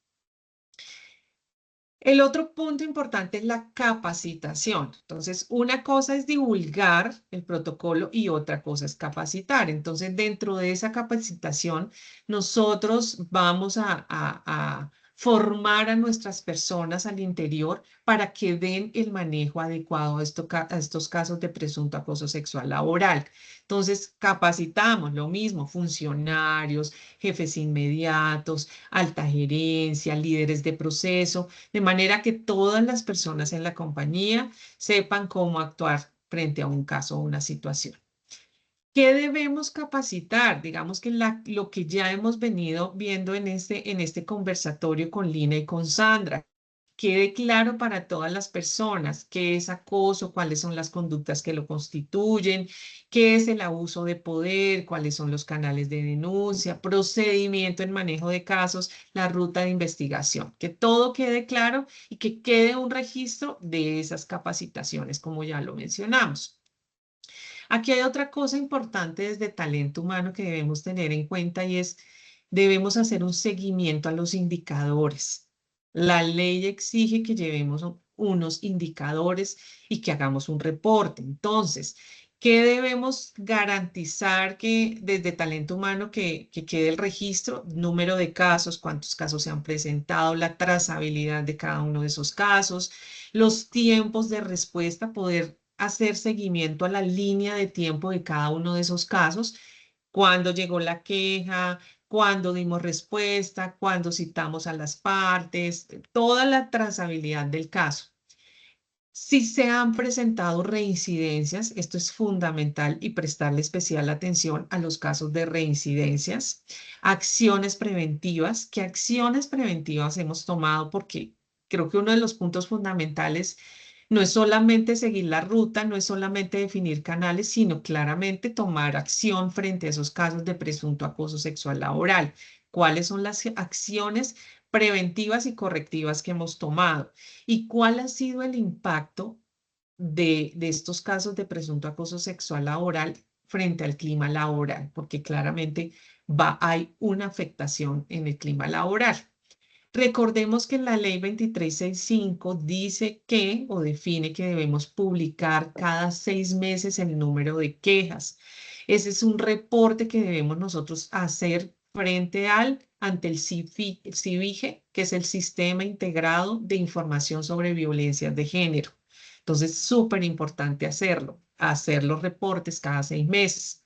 El otro punto importante es la capacitación. Entonces, una cosa es divulgar el protocolo y otra cosa es capacitar. Entonces, dentro de esa capacitación, nosotros vamos a formar a nuestras personas al interior para que den el manejo adecuado a estos casos de presunto acoso sexual laboral. Entonces, capacitamos lo mismo, funcionarios, jefes inmediatos, alta gerencia, líderes de proceso, de manera que todas las personas en la compañía sepan cómo actuar frente a un caso o una situación. ¿Qué debemos capacitar? Digamos que lo que ya hemos venido viendo en este conversatorio con Lina y con Sandra. Quede claro para todas las personas qué es acoso, cuáles son las conductas que lo constituyen, qué es el abuso de poder, cuáles son los canales de denuncia, procedimiento en manejo de casos, la ruta de investigación. Que todo quede claro y que quede un registro de esas capacitaciones, como ya lo mencionamos. Aquí hay otra cosa importante desde talento humano que debemos tener en cuenta y es, debemos hacer un seguimiento a los indicadores. La ley exige que llevemos unos indicadores y que hagamos un reporte. Entonces, ¿qué debemos garantizar que desde talento humano que quede el registro? Número de casos, cuántos casos se han presentado, la trazabilidad de cada uno de esos casos, los tiempos de respuesta, poder hacer seguimiento a la línea de tiempo de cada uno de esos casos, cuándo llegó la queja, cuándo dimos respuesta, cuándo citamos a las partes, toda la trazabilidad del caso. Si se han presentado reincidencias, esto es fundamental y prestarle especial atención a los casos de reincidencias, acciones preventivas. ¿Qué acciones preventivas hemos tomado? Porque creo que uno de los puntos fundamentales no es solamente seguir la ruta, no es solamente definir canales, sino claramente tomar acción frente a esos casos de presunto acoso sexual laboral. ¿Cuáles son las acciones preventivas y correctivas que hemos tomado? ¿Y cuál ha sido el impacto de estos casos de presunto acoso sexual laboral frente al clima laboral? Porque claramente hay una afectación en el clima laboral. Recordemos que la ley 2365 dice que o define que debemos publicar cada 6 meses el número de quejas. Ese es un reporte que debemos nosotros hacer ante el CIVIGE, que es el Sistema Integrado de Información sobre Violencias de Género. Entonces, súper importante hacer los reportes cada 6 meses.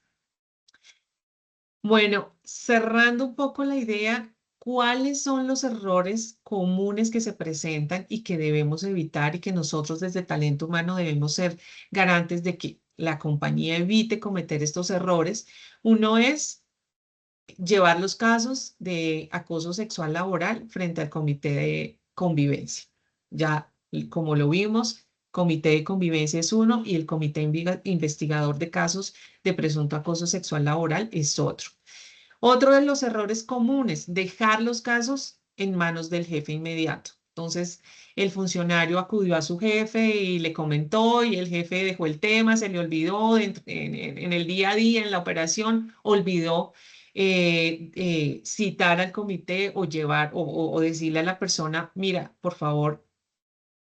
Bueno, cerrando un poco la idea, ¿cuáles son los errores comunes que se presentan y que debemos evitar y que nosotros desde talento humano debemos ser garantes de que la compañía evite cometer estos errores? Uno es llevar los casos de acoso sexual laboral frente al comité de convivencia. Ya, como lo vimos, comité de convivencia es uno y el comité investigador de casos de presunto acoso sexual laboral es otro. Otro de los errores comunes, dejar los casos en manos del jefe inmediato. Entonces, el funcionario acudió a su jefe y le comentó y el jefe dejó el tema, se le olvidó en el día a día, en la operación, olvidó citar al comité o llevar o decirle a la persona, mira, por favor,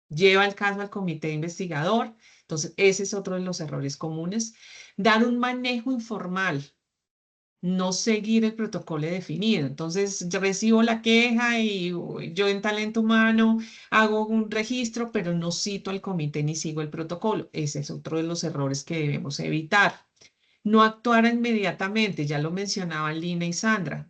lleva el caso al comité investigador. Entonces, ese es otro de los errores comunes. Dar un manejo informal, no seguir el protocolo definido. Entonces, yo recibo la queja y yo en talento humano hago un registro, pero no cito al comité ni sigo el protocolo. Ese es otro de los errores que debemos evitar. No actuar inmediatamente, ya lo mencionaban Lina y Sandra.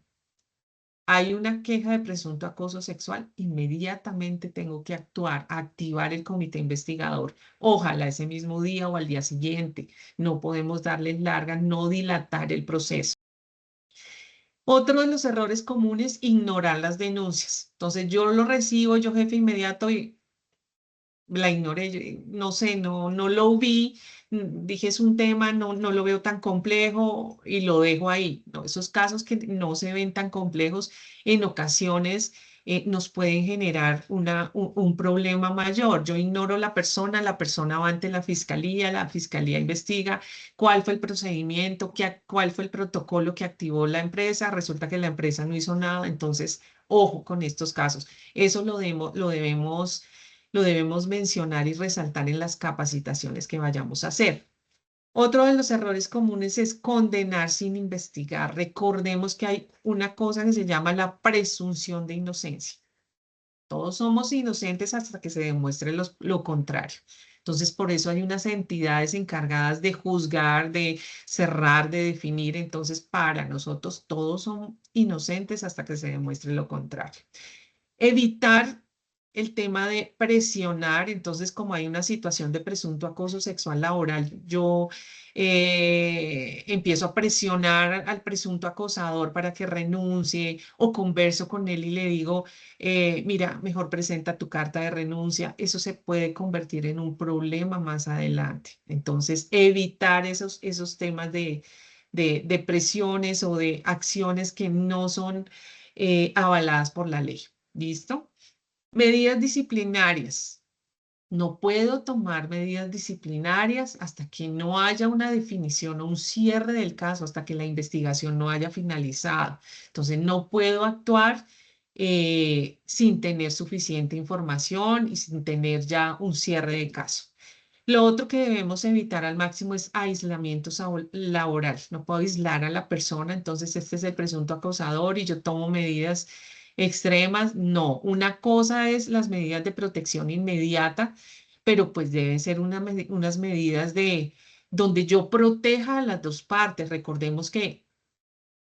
Hay una queja de presunto acoso sexual, inmediatamente tengo que actuar, activar el comité investigador, ojalá ese mismo día o al día siguiente. No podemos darles largas, no dilatar el proceso. Otro de los errores comunes, ignorar las denuncias. Entonces yo lo recibo, yo jefe inmediato y la ignoré, no sé, no lo vi, dije es un tema, no lo veo tan complejo y lo dejo ahí. No, esos casos que no se ven tan complejos en ocasiones nos pueden generar un problema mayor. Yo ignoro la persona va ante la fiscalía investiga cuál fue el procedimiento, cuál fue el protocolo que activó la empresa, resulta que la empresa no hizo nada, entonces ojo con estos casos. Eso lo debemos mencionar y resaltar en las capacitaciones que vayamos a hacer. Otro de los errores comunes es condenar sin investigar. Recordemos que hay una cosa que se llama la presunción de inocencia. Todos somos inocentes hasta que se demuestre lo contrario. Entonces, por eso hay unas entidades encargadas de juzgar, de cerrar, de definir. Entonces, para nosotros todos son inocentes hasta que se demuestre lo contrario. Evitar el tema de presionar, entonces como hay una situación de presunto acoso sexual laboral, yo empiezo a presionar al presunto acosador para que renuncie o converso con él y le digo, mira, mejor presenta tu carta de renuncia, eso se puede convertir en un problema más adelante. Entonces, evitar esos temas de presiones o de acciones que no son avaladas por la ley. ¿Listo? Medidas disciplinarias. No puedo tomar medidas disciplinarias hasta que no haya una definición o un cierre del caso, hasta que la investigación no haya finalizado. Entonces, no puedo actuar sin tener suficiente información y sin tener ya un cierre de caso. Lo otro que debemos evitar al máximo es aislamiento laboral. No puedo aislar a la persona, entonces este es el presunto acosador y yo tomo medidas extremas. No, una cosa es las medidas de protección inmediata, pero pues deben ser unas medidas de donde yo proteja a las dos partes. Recordemos que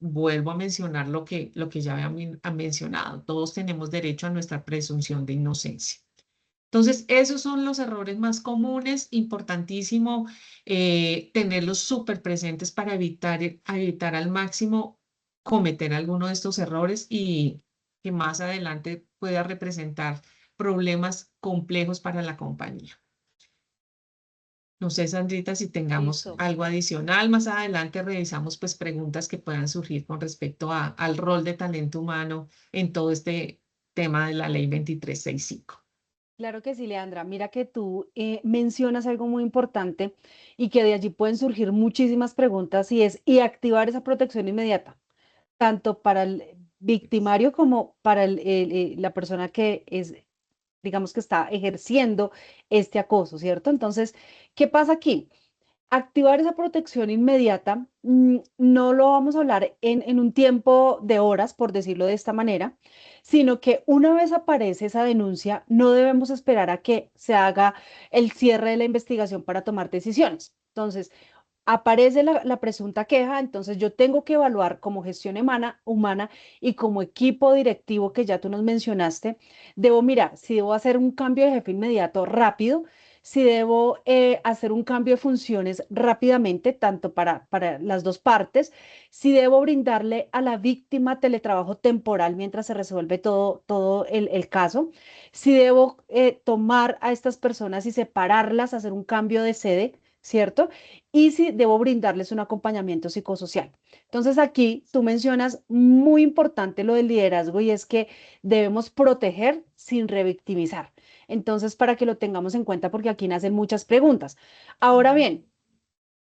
vuelvo a mencionar lo que ya había mencionado. Todos tenemos derecho a nuestra presunción de inocencia. Entonces, esos son los errores más comunes, importantísimo tenerlos súper presentes para evitar al máximo cometer alguno de estos errores y que más adelante pueda representar problemas complejos para la compañía. No sé, Sandrita, si tengamos Listo. algo adicional. Más adelante revisamos pues preguntas que puedan surgir con respecto al rol de talento humano en todo este tema de la ley 2365. Claro que sí, Leandra. Mira que tú mencionas algo muy importante y que de allí pueden surgir muchísimas preguntas y activar esa protección inmediata, tanto para el victimario como para la persona que es, digamos que está ejerciendo este acoso, ¿cierto? Entonces, ¿qué pasa aquí? Activar esa protección inmediata, no lo vamos a hablar en un tiempo de horas, por decirlo de esta manera, sino que una vez aparece esa denuncia, no debemos esperar a que se haga el cierre de la investigación para tomar decisiones. Entonces, aparece la presunta queja, entonces yo tengo que evaluar como gestión humana y como equipo directivo que ya tú nos mencionaste, debo mirar si debo hacer un cambio de jefe inmediato rápido, si debo hacer un cambio de funciones rápidamente, tanto para las dos partes, si debo brindarle a la víctima teletrabajo temporal mientras se resuelve todo el caso, si debo tomar a estas personas y separarlas, hacer un cambio de sede, ¿cierto? Y si debo brindarles un acompañamiento psicosocial. Entonces aquí tú mencionas muy importante lo del liderazgo y es que debemos proteger sin revictimizar. Entonces, para que lo tengamos en cuenta, porque aquí nacen muchas preguntas. Ahora bien,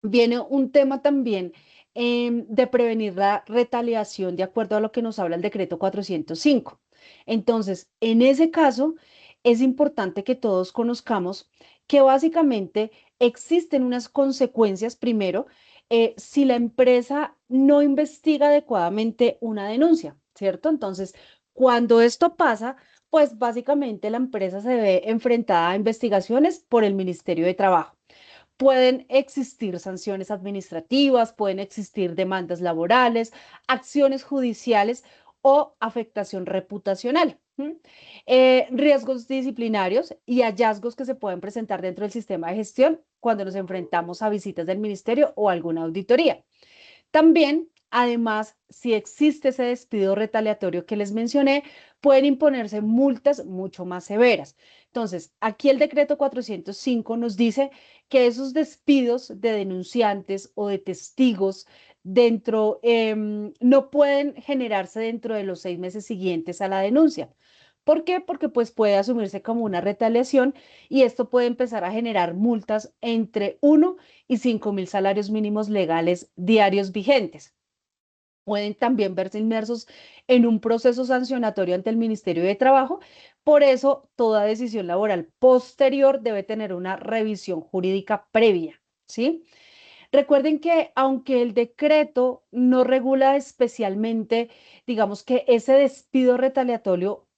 viene un tema también de prevenir la retaliación de acuerdo a lo que nos habla el decreto 405. Entonces, en ese caso, es importante que todos conozcamos que básicamente existen unas consecuencias, primero, si la empresa no investiga adecuadamente una denuncia, ¿cierto? Entonces, cuando esto pasa, pues básicamente la empresa se ve enfrentada a investigaciones por el Ministerio de Trabajo. Pueden existir sanciones administrativas, pueden existir demandas laborales, acciones judiciales o afectación reputacional. Riesgos disciplinarios y hallazgos que se pueden presentar dentro del sistema de gestión cuando nos enfrentamos a visitas del ministerio o alguna auditoría. También, además, si existe ese despido retaliatorio que les mencioné, pueden imponerse multas mucho más severas. Entonces, aquí el decreto 405 nos dice que esos despidos de denunciantes o de testigos no pueden generarse dentro de los 6 meses siguientes a la denuncia. ¿Por qué? Porque pues puede asumirse como una retaliación y esto puede empezar a generar multas entre 1 y 5.000 salarios mínimos legales diarios vigentes. Pueden también verse inmersos en un proceso sancionatorio ante el Ministerio de Trabajo. Por eso, toda decisión laboral posterior debe tener una revisión jurídica previa, ¿sí? Recuerden que aunque el decreto no regula especialmente, digamos que ese despido retaliatorio,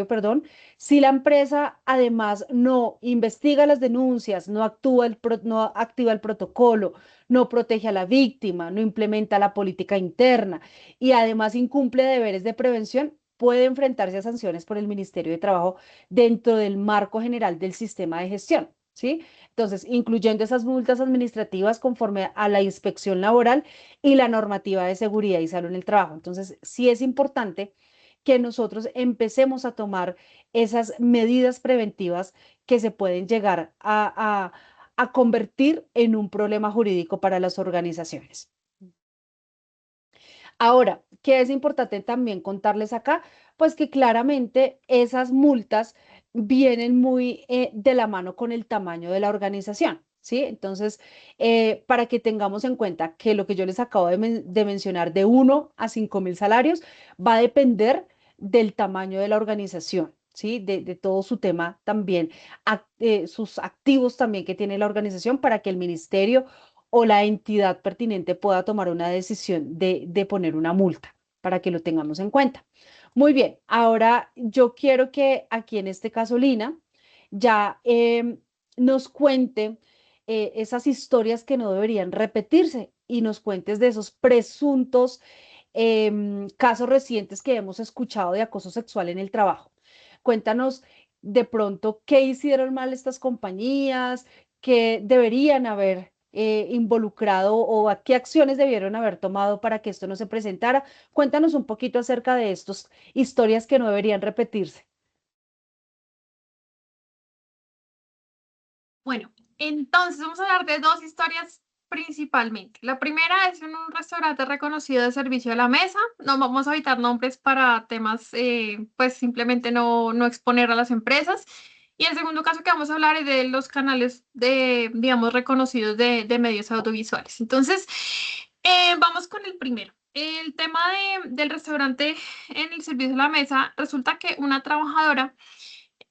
perdón, si la empresa además no investiga las denuncias, no activa el protocolo, no protege a la víctima, no implementa la política interna y además incumple deberes de prevención, puede enfrentarse a sanciones por el Ministerio de Trabajo dentro del marco general del sistema de gestión, ¿sí? Entonces, incluyendo esas multas administrativas conforme a la inspección laboral y la normativa de seguridad y salud en el trabajo. Entonces, sí es importante que nosotros empecemos a tomar esas medidas preventivas que se pueden llegar a convertir en un problema jurídico para las organizaciones. Ahora, ¿qué es importante también contarles acá? Pues que claramente esas multas vienen muy de la mano con el tamaño de la organización, ¿sí? Entonces, para que tengamos en cuenta que lo que yo les acabo de mencionar de 1 a 5.000 salarios va a depender del tamaño de la organización. ¿Sí? De todo su tema también, sus activos también que tiene la organización para que el ministerio o la entidad pertinente pueda tomar una decisión de poner una multa para que lo tengamos en cuenta. Muy bien, ahora yo quiero que aquí en este caso Lina ya nos cuente esas historias que no deberían repetirse y nos cuentes de esos presuntos casos recientes que hemos escuchado de acoso sexual en el trabajo. Cuéntanos de pronto qué hicieron mal estas compañías, qué deberían haber involucrado o a qué acciones debieron haber tomado para que esto no se presentara. Cuéntanos un poquito acerca de estas historias que no deberían repetirse. Bueno, entonces vamos a hablar de dos historias principalmente. La primera es en un restaurante reconocido de servicio a la mesa. No vamos a evitar nombres para temas, pues simplemente no exponer a las empresas. Y el segundo caso que vamos a hablar es de los canales digamos, reconocidos de medios audiovisuales. Entonces, vamos con el primero. El tema del restaurante en el servicio a la mesa, resulta que una trabajadora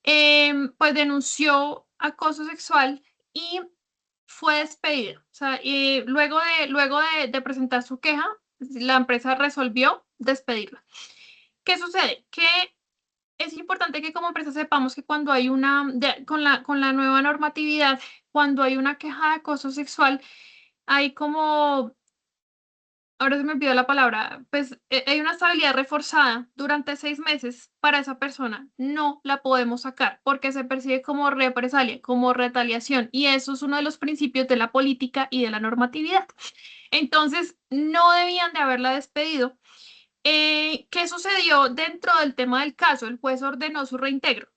pues denunció acoso sexual y fue despedida. O sea, y luego de presentar su queja, la empresa resolvió despedirla. ¿Qué sucede? Que es importante que como empresa sepamos que cuando hay con la nueva normatividad, cuando hay una queja de acoso sexual, hay como ahora se me olvidó la palabra, pues hay una estabilidad reforzada durante 6 meses para esa persona, no la podemos sacar porque se percibe como represalia, como retaliación, y eso es uno de los principios de la política y de la normatividad. Entonces, no debían de haberla despedido. ¿Qué sucedió dentro del tema del caso? El juez ordenó su reintegro.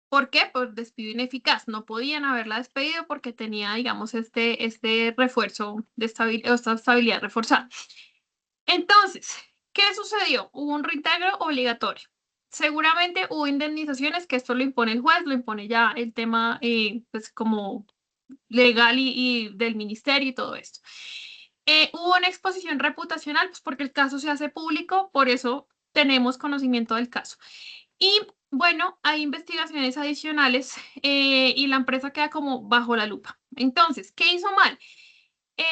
¿Por qué? Por despido ineficaz. No podían haberla despedido porque tenía, digamos, este refuerzo de esta estabilidad reforzada. Entonces, ¿qué sucedió? Hubo un reintegro obligatorio. Seguramente hubo indemnizaciones, que esto lo impone el juez, lo impone ya el tema, pues, como legal y del ministerio y todo esto. Hubo una exposición reputacional, pues porque el caso se hace público, por eso tenemos conocimiento del caso. Y bueno, hay investigaciones adicionales y la empresa queda como bajo la lupa. Entonces, ¿qué hizo mal?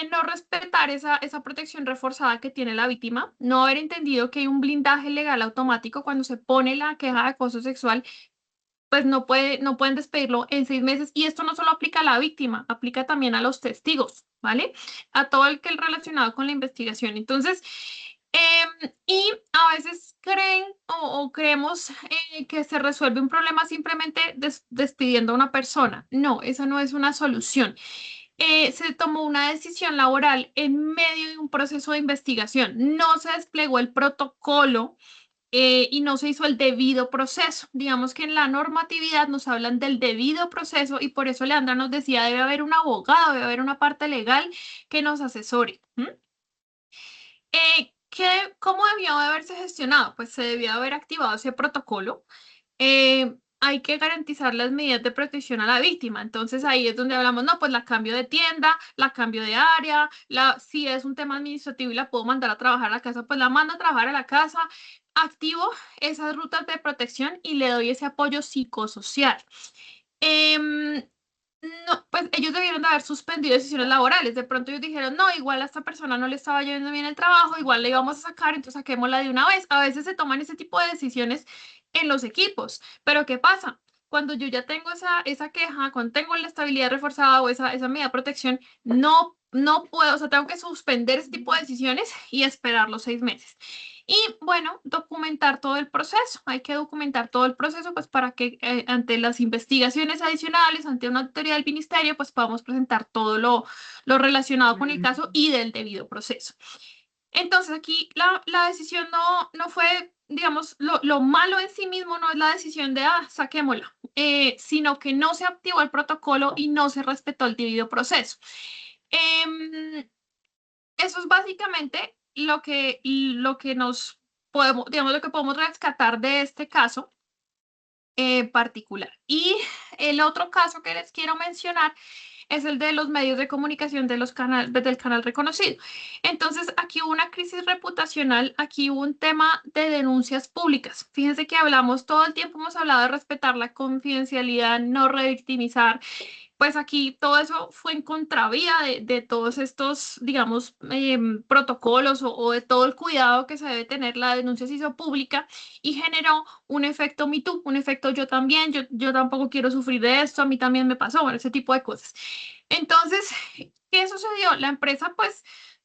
No respetar esa protección reforzada que tiene la víctima, no haber entendido que hay un blindaje legal automático cuando se pone la queja de acoso sexual, pues no pueden despedirlo en 6 meses. Y esto no solo aplica a la víctima, aplica también a los testigos, ¿vale? A todo el que es relacionado con la investigación. Entonces, y a veces creen o creemos que se resuelve un problema simplemente despidiendo a una persona. No, esa no es una solución. Se tomó una decisión laboral en medio de un proceso de investigación. No se desplegó el protocolo y no se hizo el debido proceso. Digamos que en la normatividad nos hablan del debido proceso y por eso Leandra nos decía, debe haber un abogado, debe haber una parte legal que nos asesore. ¿Cómo debió de haberse gestionado? Pues se debió haber activado ese protocolo. Hay que garantizar las medidas de protección a la víctima. Entonces ahí es donde hablamos, no, pues la cambio de tienda, la cambio de área, si es un tema administrativo y la puedo mandar a trabajar a la casa, pues la mando a trabajar a la casa, activo esas rutas de protección y le doy ese apoyo psicosocial. Em, no, pues ellos debieron de haber suspendido decisiones laborales. De pronto ellos dijeron, no, igual a esta persona no le estaba yendo bien el trabajo, igual le íbamos a sacar, entonces saquémosla de una vez. A veces se toman ese tipo de decisiones en los equipos, pero ¿qué pasa? Cuando yo ya tengo esa queja, cuando tengo la estabilidad reforzada o esa medida de protección, no puedo, o sea, tengo que suspender ese tipo de decisiones y esperar los 6 meses. Y bueno, documentar todo el proceso. Hay que documentar todo el proceso, pues para que ante las investigaciones adicionales, ante una autoridad del ministerio, pues podamos presentar todo lo relacionado con el caso y del debido proceso. Entonces aquí la decisión no fue, digamos, lo malo en sí mismo no es la decisión de, saquémosla, sino que no se activó el protocolo y no se respetó el debido proceso. Eso es básicamente lo que nos podemos, digamos, lo que podemos rescatar de este caso particular. Y el otro caso que les quiero mencionar es el de los medios de comunicación del canal reconocido. Entonces, aquí hubo una crisis reputacional, aquí hubo un tema de denuncias públicas. Fíjense que hablamos todo el tiempo, hemos hablado de respetar la confidencialidad, no revictimizar, pues aquí todo eso fue en contravía de todos estos, digamos, protocolos o de todo el cuidado que se debe tener. La denuncia se hizo pública y generó un efecto Me Too, un efecto yo también, yo tampoco quiero sufrir de esto, a mí también me pasó, bueno, ese tipo de cosas. Entonces, ¿qué sucedió? La empresa pues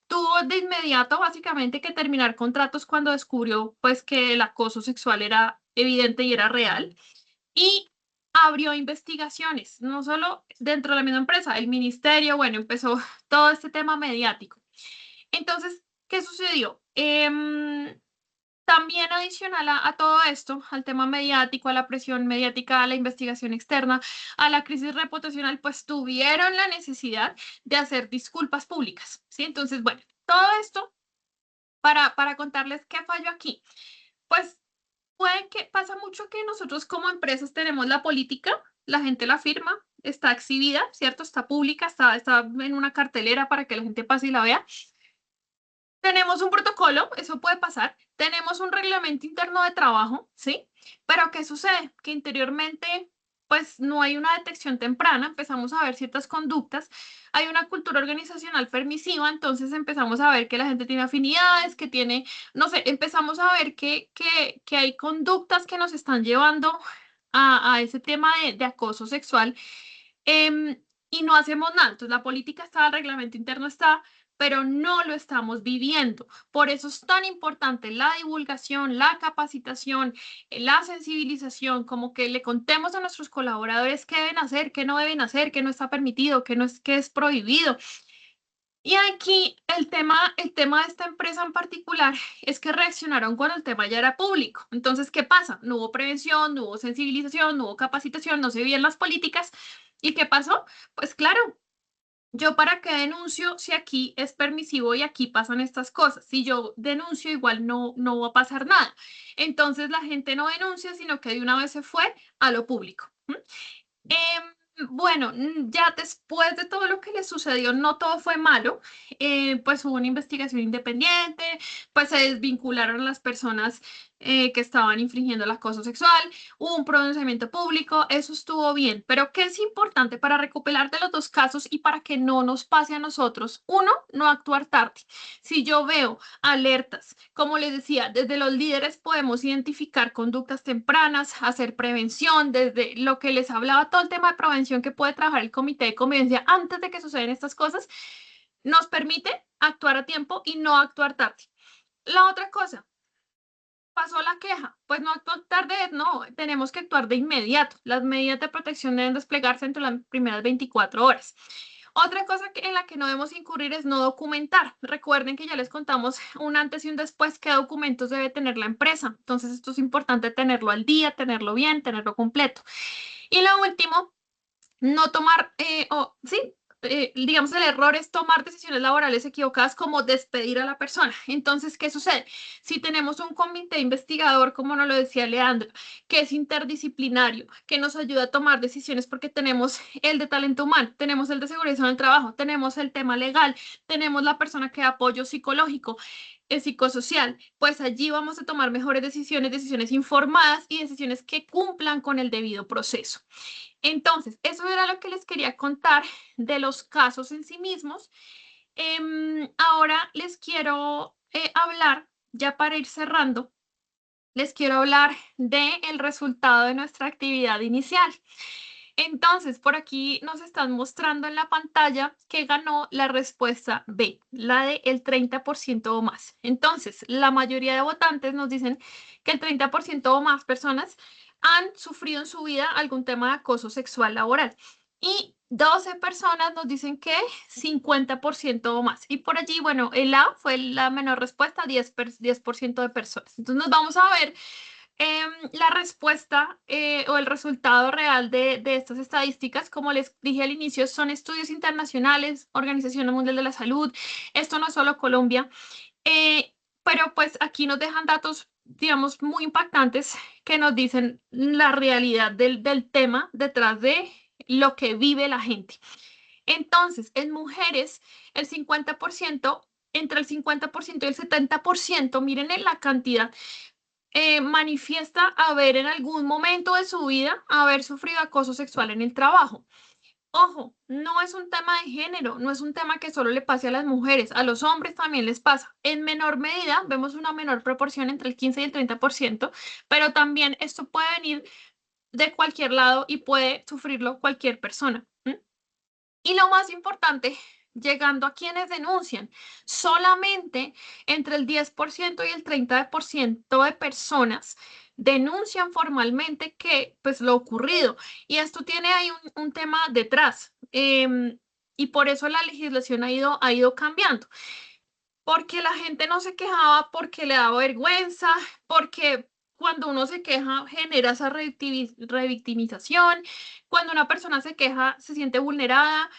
tuvo de inmediato básicamente que terminar contratos cuando descubrió pues que el acoso sexual era evidente y era real. Y abrió investigaciones, no solo dentro de la misma empresa, el ministerio, bueno, empezó todo este tema mediático. Entonces, ¿qué sucedió? También adicional a todo esto, al tema mediático, a la presión mediática, a la investigación externa, a la crisis reputacional, pues tuvieron la necesidad de hacer disculpas públicas, ¿sí? Entonces, bueno, todo esto para contarles qué falló aquí. Pues puede que pasa mucho que nosotros como empresas tenemos la política, la gente la firma, está exhibida, ¿cierto? Está pública, está en una cartelera para que la gente pase y la vea. Tenemos un protocolo, eso puede pasar. Tenemos un reglamento interno de trabajo, ¿sí? Pero ¿qué sucede? Que interiormente, pues no hay una detección temprana, empezamos a ver ciertas conductas, hay una cultura organizacional permisiva, entonces empezamos a ver que la gente tiene afinidades, que tiene, no sé, empezamos a ver que hay conductas que nos están llevando a ese tema de acoso sexual y no hacemos nada. Entonces la política está, el reglamento interno está, pero no lo estamos viviendo. Por eso es tan importante la divulgación, la capacitación, la sensibilización, como que le contemos a nuestros colaboradores qué deben hacer, qué no deben hacer, qué no está permitido, qué es prohibido. Y aquí el tema de esta empresa en particular es que reaccionaron cuando el tema ya era público. Entonces, ¿qué pasa? No hubo prevención, no hubo sensibilización, no hubo capacitación, no se veían las políticas. ¿Y qué pasó? Pues claro, ¿yo para qué denuncio si aquí es permisivo y aquí pasan estas cosas? Si yo denuncio, igual no va a pasar nada. Entonces la gente no denuncia, sino que de una vez se fue a lo público. Bueno, ya después de todo lo que le sucedió, no todo fue malo, pues hubo una investigación independiente, pues se desvincularon las personas que estaban infringiendo el acoso sexual, hubo un pronunciamiento público, eso estuvo bien, pero ¿qué es importante para recuperar de los dos casos y para que no nos pase a nosotros? Uno, no actuar tarde. Si yo veo alertas, como les decía, desde los líderes podemos identificar conductas tempranas, hacer prevención, desde lo que les hablaba, todo el tema de prevención que puede trabajar el comité de convivencia antes de que sucedan estas cosas, nos permite actuar a tiempo y no actuar tarde. La otra cosa, pasó la queja, pues no actuar tarde, no, tenemos que actuar de inmediato. Las medidas de protección deben desplegarse entre las primeras 24 horas. Otra cosa en la que no debemos incurrir es no documentar. Recuerden que ya les contamos un antes y un después qué documentos debe tener la empresa. Entonces esto es importante tenerlo al día, tenerlo bien, tenerlo completo. Y lo último, no tomar, digamos, el error es tomar decisiones laborales equivocadas como despedir a la persona. Entonces, ¿qué sucede? Si tenemos un comité investigador, como nos lo decía Leandro, que es interdisciplinario, que nos ayuda a tomar decisiones porque tenemos el de talento humano, tenemos el de seguridad en el trabajo, tenemos el tema legal, tenemos la persona que da apoyo psicológico, psicosocial, pues allí vamos a tomar mejores decisiones, decisiones informadas y decisiones que cumplan con el debido proceso. Entonces, eso era lo que les quería contar de los casos en sí mismos. Ahora les quiero hablar, ya para ir cerrando, les quiero hablar del resultado de nuestra actividad inicial. Entonces, por aquí nos están mostrando en la pantalla que ganó la respuesta B, la de el 30% o más. Entonces, la mayoría de votantes nos dicen que el 30% o más personas han sufrido en su vida algún tema de acoso sexual laboral. Y 12 personas nos dicen que 50% o más. Y por allí, bueno, el A fue la menor respuesta, 10% de personas. Entonces, nos vamos a ver la respuesta o el resultado real de estas estadísticas, como les dije al inicio, son estudios internacionales, Organización Mundial de la Salud, esto no es solo Colombia, pero pues aquí nos dejan datos, digamos, muy impactantes que nos dicen la realidad del tema detrás de lo que vive la gente. Entonces, en mujeres, el 50%, entre el 50% y el 70%, miren en la cantidad, manifiesta haber en algún momento de su vida haber sufrido acoso sexual en el trabajo. Ojo, no es un tema de género, no es un tema que solo le pase a las mujeres, a los hombres también les pasa. En menor medida, vemos una menor proporción entre el 15 y el 30%, pero también esto puede venir de cualquier lado y puede sufrirlo cualquier persona. Y lo más importante, llegando a quienes denuncian, solamente entre el 10% y el 30% de personas denuncian formalmente que, pues, lo ocurrido. Y esto tiene ahí un tema detrás. Y por eso la legislación ha ido cambiando. Porque la gente no se quejaba porque le daba vergüenza, porque cuando uno se queja genera esa revictimización, cuando una persona se queja se siente vulnerada,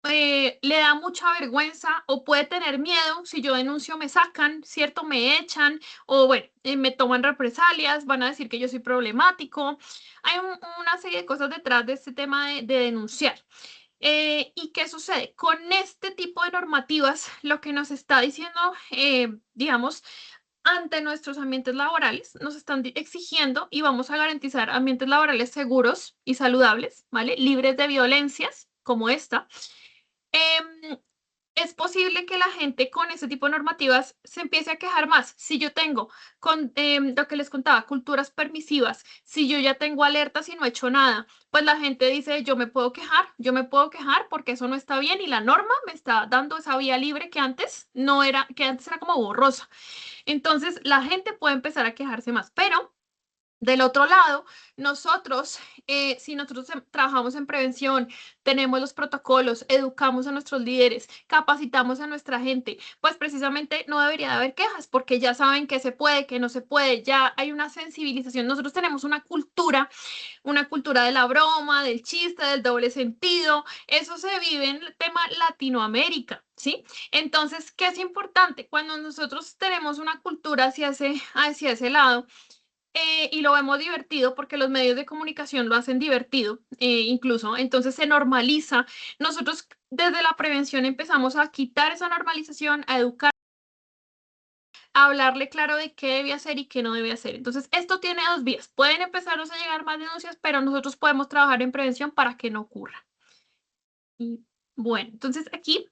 le da mucha vergüenza o puede tener miedo, si yo denuncio me sacan, ¿cierto? Me echan o bueno, me toman represalias, van a decir que yo soy problemático. Hay una serie de cosas detrás de este tema de denunciar. ¿Y qué sucede? Con este tipo de normativas, lo que nos está diciendo, digamos, ante nuestros ambientes laborales, nos están exigiendo y vamos a garantizar ambientes laborales seguros y saludables, ¿vale? Libres de violencias como esta. es posible que la gente con ese tipo de normativas se empiece a quejar más. Si yo tengo, con lo que les contaba, culturas permisivas, si yo ya tengo alertas y no he hecho nada, pues la gente dice, yo me puedo quejar porque eso no está bien y la norma me está dando esa vía libre que antes no era, que antes era como borrosa. Entonces la gente puede empezar a quejarse más, pero del otro lado, nosotros, si nosotros trabajamos en prevención, tenemos los protocolos, educamos a nuestros líderes, capacitamos a nuestra gente, pues precisamente no debería de haber quejas porque ya saben que se puede, que no se puede, ya hay una sensibilización. Nosotros tenemos una cultura de la broma, del chiste, del doble sentido. Eso se vive en el tema Latinoamérica, ¿sí? Entonces, ¿qué es importante? Cuando nosotros tenemos una cultura hacia ese lado, y lo vemos divertido porque los medios de comunicación lo hacen divertido, incluso, entonces se normaliza. Nosotros desde la prevención empezamos a quitar esa normalización, a educar, a hablarle claro de qué debe hacer y qué no debe hacer. Entonces, esto tiene dos vías. Pueden empezarnos a llegar más denuncias, pero nosotros podemos trabajar en prevención para que no ocurra. Y bueno, entonces aquí,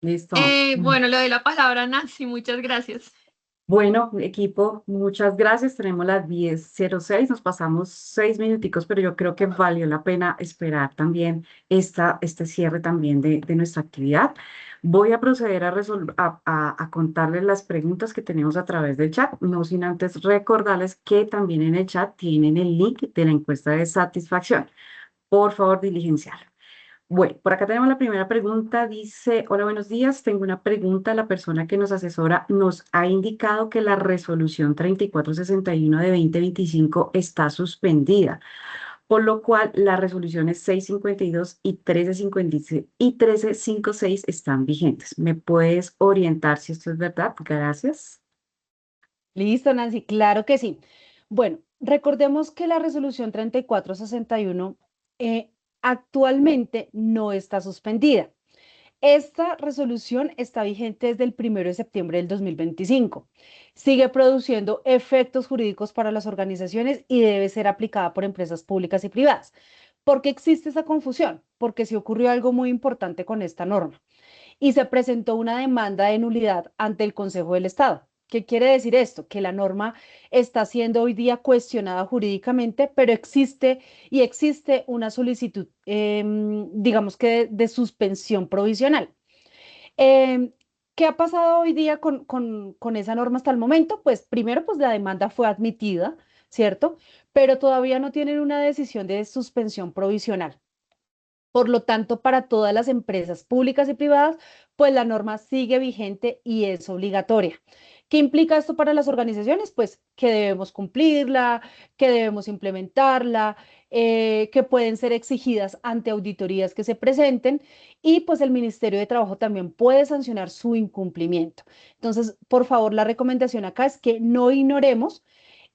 Listo. bueno, le doy la palabra a Nancy. Muchas gracias. Bueno, equipo, muchas gracias. Tenemos las 10:06, nos pasamos 6 minuticos, pero yo creo que valió la pena esperar también este cierre también de nuestra actividad. Voy a proceder a contarles las preguntas que tenemos a través del chat, no sin antes recordarles que también en el chat tienen el link de la encuesta de satisfacción. Por favor, diligenciar. Bueno, por acá tenemos la primera pregunta. Dice, hola, buenos días. Tengo una pregunta. La persona que nos asesora nos ha indicado que la resolución 3461 de 2025 está suspendida, por lo cual las resoluciones 652 y 1356 y 1356 están vigentes. ¿Me puedes orientar si esto es verdad? Gracias. Listo, Nancy, claro que sí. Bueno, recordemos que la resolución 3461 actualmente no está suspendida. Esta resolución está vigente desde el 1 de septiembre del 2025. Sigue produciendo efectos jurídicos para las organizaciones y debe ser aplicada por empresas públicas y privadas. ¿Por qué existe esa confusión? Porque sí ocurrió algo muy importante con esta norma y se presentó una demanda de nulidad ante el Consejo del Estado. ¿Qué quiere decir esto? Que la norma está siendo hoy día cuestionada jurídicamente, pero existe una solicitud, digamos que de suspensión provisional. Em, ¿Qué ha pasado hoy día con esa norma hasta el momento? Pues primero, pues la demanda fue admitida, ¿cierto? Pero todavía no tienen una decisión de suspensión provisional. Por lo tanto, para todas las empresas públicas y privadas, pues la norma sigue vigente y es obligatoria. ¿Qué implica esto para las organizaciones? Pues que debemos cumplirla, que debemos implementarla, que pueden ser exigidas ante auditorías que se presenten y pues el Ministerio de Trabajo también puede sancionar su incumplimiento. Entonces, por favor, la recomendación acá es que no ignoremos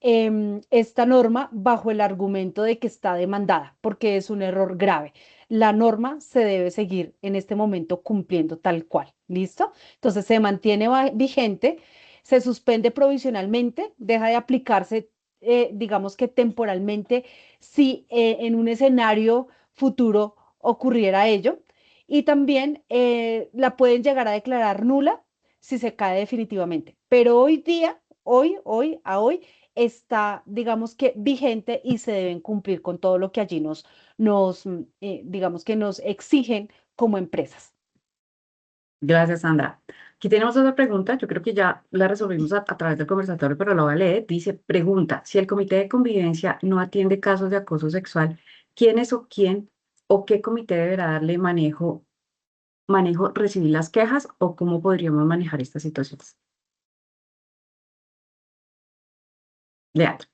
esta norma bajo el argumento de que está demandada, porque es un error grave. La norma se debe seguir en este momento cumpliendo tal cual. ¿Listo? Entonces se mantiene vigente, se suspende provisionalmente, deja de aplicarse, digamos que temporalmente, si en un escenario futuro ocurriera ello. Y también la pueden llegar a declarar nula si se cae definitivamente. Pero hoy día, hoy, está, digamos que vigente y se deben cumplir con todo lo que allí digamos que nos exigen como empresas. Gracias, Sandra. Aquí tenemos otra pregunta. Yo creo que ya la resolvimos a través del conversatorio, pero la voy a leer. Dice, pregunta, si el comité de convivencia no atiende casos de acoso sexual, ¿quién es o quién o qué comité deberá darle manejo, recibir las quejas o cómo podríamos manejar estas situaciones? Leandro.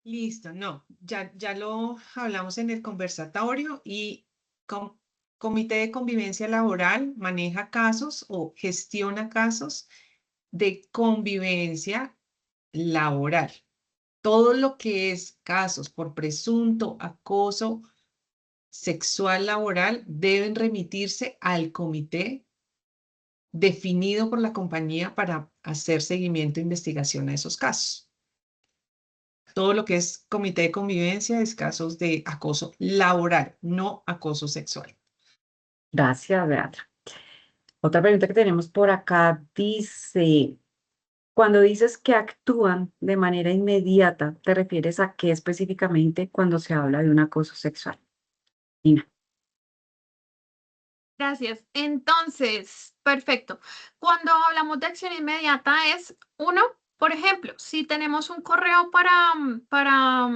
Listo, no, ya lo hablamos en el conversatorio y Comité de Convivencia Laboral maneja casos o gestiona casos de convivencia laboral. Todo lo que es casos por presunto acoso sexual laboral deben remitirse al comité definido por la compañía para hacer seguimiento e investigación a esos casos. Todo lo que es comité de convivencia es casos de acoso laboral, no acoso sexual. Gracias, Beata. Otra pregunta que tenemos por acá dice, cuando dices que actúan de manera inmediata, ¿te refieres a qué específicamente cuando se habla de un acoso sexual? Nina. Gracias. Entonces, perfecto. Cuando hablamos de acción inmediata es uno, por ejemplo, si tenemos un correo para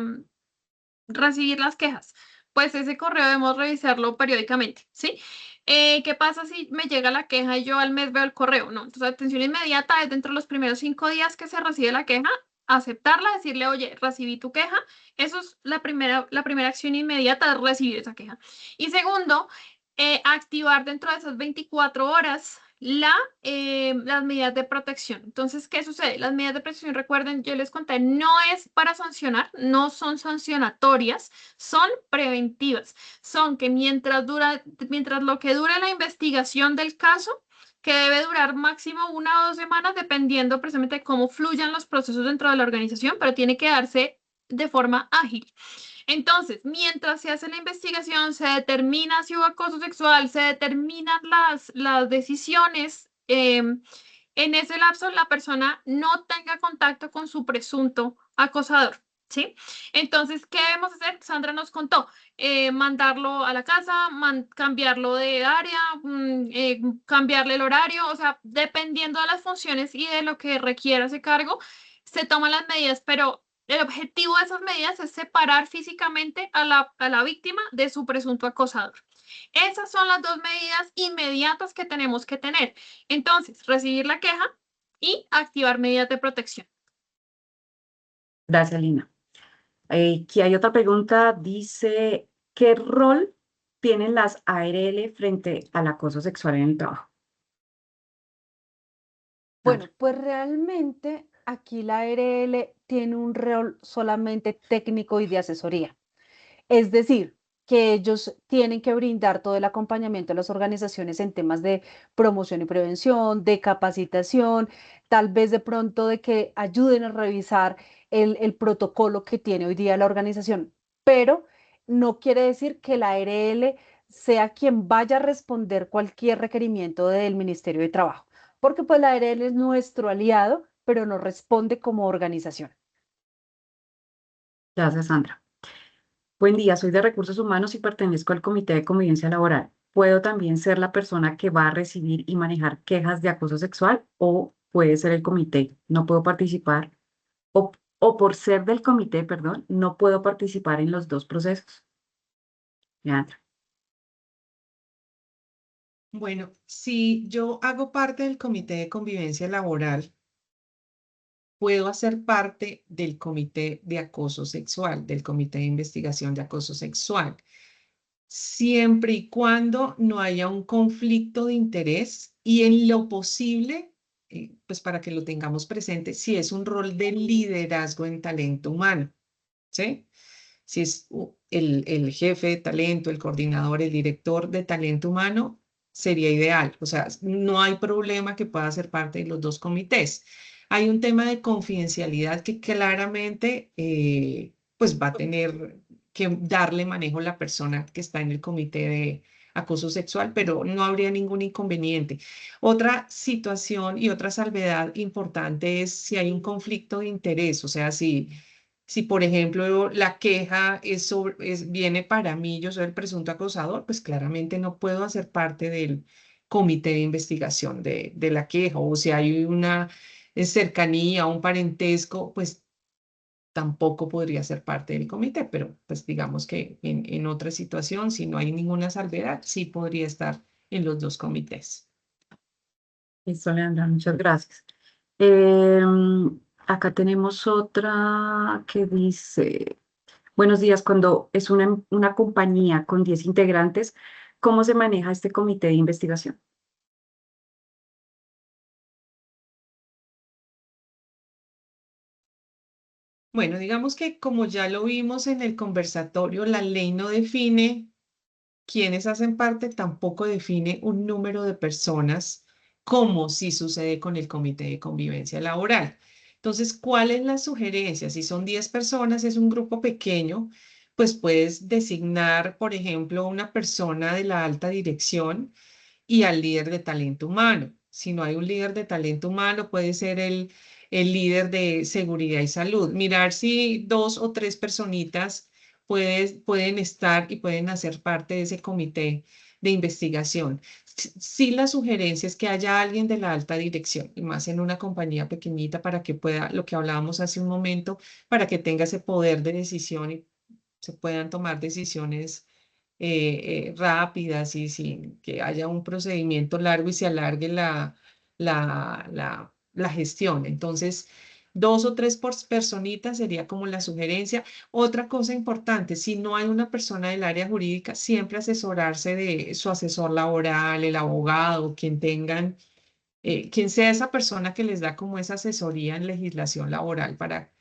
recibir las quejas, pues ese correo debemos revisarlo periódicamente, ¿sí? ¿Qué pasa si me llega la queja y yo al mes veo el correo? No, entonces atención inmediata es dentro de los primeros 5 días que se recibe la queja, aceptarla, decirle, oye, recibí tu queja. Eso es la primera acción inmediata, recibir esa queja. Y segundo, activar dentro de esas 24 horas las medidas de protección. Entonces, ¿qué sucede? Las medidas de protección, recuerden, yo les conté, no es para sancionar, no son sancionatorias, son preventivas. Son que mientras lo que dura la investigación del caso, que debe durar máximo 1 o 2 semanas, dependiendo precisamente de cómo fluyan los procesos dentro de la organización, pero tiene que darse de forma ágil. Entonces, mientras se hace la investigación, se determina si hubo acoso sexual, se determinan las decisiones. En ese lapso, la persona no tenga contacto con su presunto acosador, ¿sí? Entonces, ¿qué debemos hacer? Sandra nos contó, mandarlo a la casa, cambiarlo de área, cambiarle el horario, o sea, dependiendo de las funciones y de lo que requiera ese cargo, se toman las medidas, pero el objetivo de esas medidas es separar físicamente a la víctima de su presunto acosador. Esas son las dos medidas inmediatas que tenemos que tener. Entonces, recibir la queja y activar medidas de protección. Gracias, Lina. Aquí hay otra pregunta, dice, ¿qué rol tienen las ARL frente al acoso sexual en el trabajo? Bueno, Sandra. pues realmente aquí la ARL tiene un rol solamente técnico y de asesoría. Es decir, que ellos tienen que brindar todo el acompañamiento a las organizaciones en temas de promoción y prevención, de capacitación, tal vez de pronto de que ayuden a revisar el protocolo que tiene hoy día la organización. Pero no quiere decir que la ARL sea quien vaya a responder cualquier requerimiento del Ministerio de Trabajo, porque pues la ARL es nuestro aliado, pero no responde como organización. Gracias, Sandra. Buen día, soy de Recursos Humanos y pertenezco al Comité de Convivencia Laboral. ¿Puedo también ser la persona que va a recibir y manejar quejas de acoso sexual o puede ser el comité? No puedo participar o por ser del comité, perdón, no puedo participar en los dos procesos. Leandra. Bueno, si yo hago parte del Comité de Convivencia Laboral, puedo hacer parte del Comité de Acoso Sexual, del Comité de Investigación de Acoso Sexual, siempre y cuando no haya un conflicto de interés y en lo posible, pues para que lo tengamos presente, si es un rol de liderazgo en talento humano, ¿sí? Si es el jefe de talento, el coordinador, el director de talento humano, sería ideal. O sea, no hay problema que pueda ser parte de los dos comités. Hay un tema de confidencialidad que claramente pues va a tener que darle manejo a la persona que está en el comité de acoso sexual, pero no habría ningún inconveniente. Otra situación y otra salvedad importante es si hay un conflicto de interés, o sea, si, por ejemplo, la queja viene para mí, yo soy el presunto acosador, pues claramente no puedo hacer parte del comité de investigación de la queja. O si hay una cercanía, un parentesco, pues tampoco podría ser parte del comité. Pero pues digamos que en otra situación, si no hay ninguna salvedad, sí podría estar en los dos comités. Listo, Leandra, muchas gracias. Acá tenemos otra que dice, buenos días, cuando es una compañía con 10 integrantes, ¿cómo se maneja este comité de investigación? Bueno, digamos que como ya lo vimos en el conversatorio, la ley no define quienes hacen parte, tampoco define un número de personas, como si sucede con el Comité de Convivencia Laboral. Entonces, ¿cuál es la sugerencia? Si son 10 personas, es un grupo pequeño, pues puedes designar, por ejemplo, una persona de la alta dirección y al líder de talento humano. Si no hay un líder de talento humano, puede ser el líder de seguridad y salud. Mirar si dos o tres personitas pueden estar y pueden hacer parte de ese comité de investigación. Sí, la sugerencia es que haya alguien de la alta dirección, y más en una compañía pequeñita para que pueda, lo que hablábamos hace un momento, para que tenga ese poder de decisión y se puedan tomar decisiones rápidas y sin que haya un procedimiento largo y se alargue la gestión. Entonces, dos o tres personitas sería como la sugerencia. Otra cosa importante, si no hay una persona del área jurídica, siempre asesorarse de su asesor laboral, el abogado, quien tengan, quien sea esa persona que les da como esa asesoría en legislación laboral para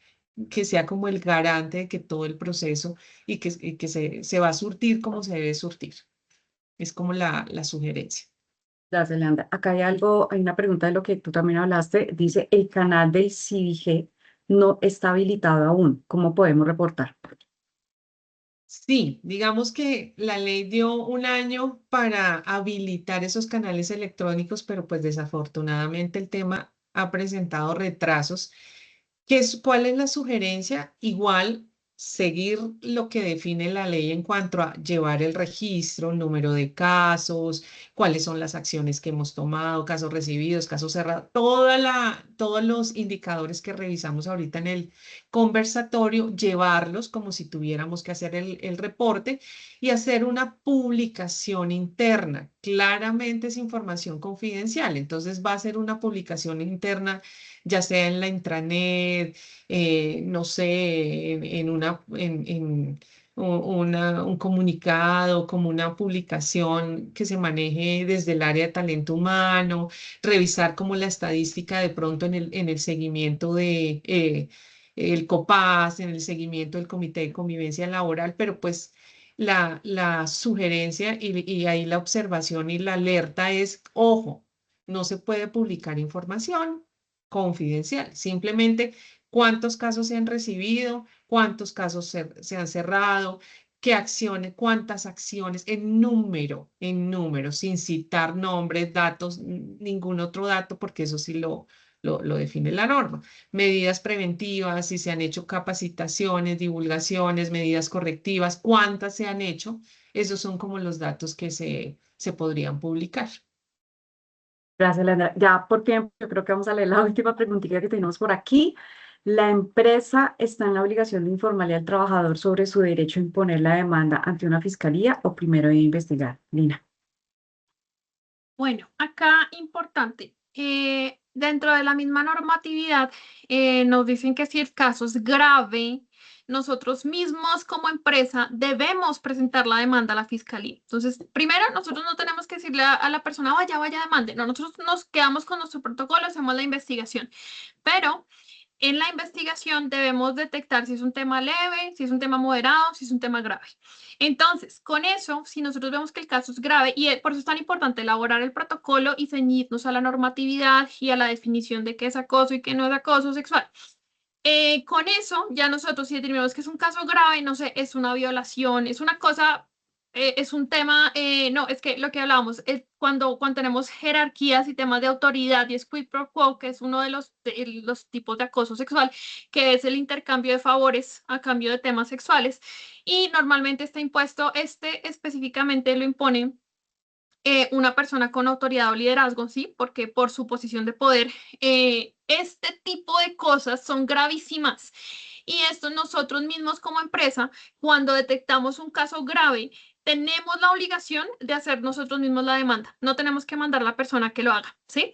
que sea como el garante de que todo el proceso y que se va a surtir como se debe surtir. Es como la sugerencia. Gracias, Leandra. Acá hay algo, hay una pregunta de lo que tú también hablaste. Dice, el canal del CIVIG no está habilitado aún. ¿Cómo podemos reportar? Sí, digamos que la ley dio un año para habilitar esos canales electrónicos, pero pues desafortunadamente el tema ha presentado retrasos. ¿Cuál es la sugerencia? Igual seguir lo que define la ley en cuanto a llevar el registro, el número de casos, cuáles son las acciones que hemos tomado, casos recibidos, casos cerrados, todos los indicadores que revisamos ahorita en el conversatorio, llevarlos como si tuviéramos que hacer el reporte y hacer una publicación interna. Claramente es información confidencial, entonces va a ser una publicación interna ya sea en la intranet, no sé, un comunicado, como una publicación que se maneje desde el área de talento humano, revisar como la estadística de pronto en el seguimiento de el COPAS, en el seguimiento del Comité de Convivencia Laboral, pero pues la sugerencia y ahí la observación y la alerta es, ojo, no se puede publicar información confidencial, simplemente cuántos casos se han recibido, cuántos casos se han cerrado, qué acciones, cuántas acciones, en número, sin citar nombres, datos, ningún otro dato, porque eso sí lo define la norma. Medidas preventivas, si se han hecho capacitaciones, divulgaciones, medidas correctivas, cuántas se han hecho, esos son como los datos que se podrían publicar. Gracias, Leandra. Ya por tiempo, yo creo que vamos a leer la última preguntita que tenemos por aquí. ¿La empresa está en la obligación de informarle al trabajador sobre su derecho a imponer la demanda ante una fiscalía o primero debe investigar? Lina. Bueno, acá importante, dentro de la misma normatividad nos dicen que si el caso es grave, nosotros mismos como empresa debemos presentar la demanda a la fiscalía. Entonces, primero, nosotros no tenemos que decirle a la persona, vaya, demande. No, nosotros nos quedamos con nuestro protocolo, hacemos la investigación. Pero en la investigación debemos detectar si es un tema leve, si es un tema moderado, si es un tema grave. Entonces, con eso, si nosotros vemos que el caso es grave, y por eso es tan importante elaborar el protocolo y ceñirnos a la normatividad y a la definición de qué es acoso y qué no es acoso sexual. Con eso, ya nosotros si determinamos que es un caso grave, no sé, es una violación, es una cosa, es un tema, no, es que lo que hablábamos, es cuando tenemos jerarquías y temas de autoridad y es quid pro quo, que es uno de los tipos de acoso sexual, que es el intercambio de favores a cambio de temas sexuales. Y normalmente este impuesto, este específicamente lo impone una persona con autoridad o liderazgo, ¿sí? Porque por su posición de poder, este tipo de cosas son gravísimas. Y esto nosotros mismos como empresa, cuando detectamos un caso grave, tenemos la obligación de hacer nosotros mismos la demanda. No tenemos que mandar a la persona que lo haga, ¿sí?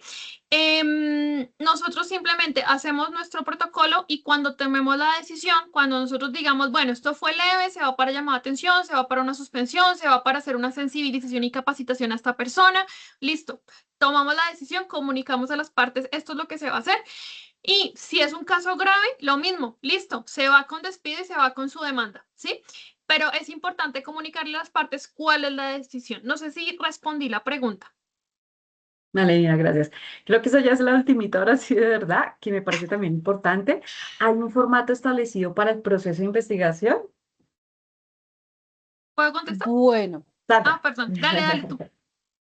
Nosotros simplemente hacemos nuestro protocolo y cuando tomemos la decisión, cuando nosotros digamos, bueno, esto fue leve, se va para llamar de atención, se va para una suspensión, se va para hacer una sensibilización y capacitación a esta persona, listo. Tomamos la decisión, comunicamos a las partes, esto es lo que se va a hacer. Y si es un caso grave, lo mismo, listo, se va con despido y se va con su demanda, ¿sí? Pero es importante comunicarle a las partes cuál es la decisión. No sé si respondí la pregunta. Vale, Lina, gracias. Creo que eso ya es la ultimita, ahora sí, de verdad, que me parece también importante. ¿Hay un formato establecido para el proceso de investigación? ¿Puedo contestar? Bueno. Sandra. Perdón, dale tú.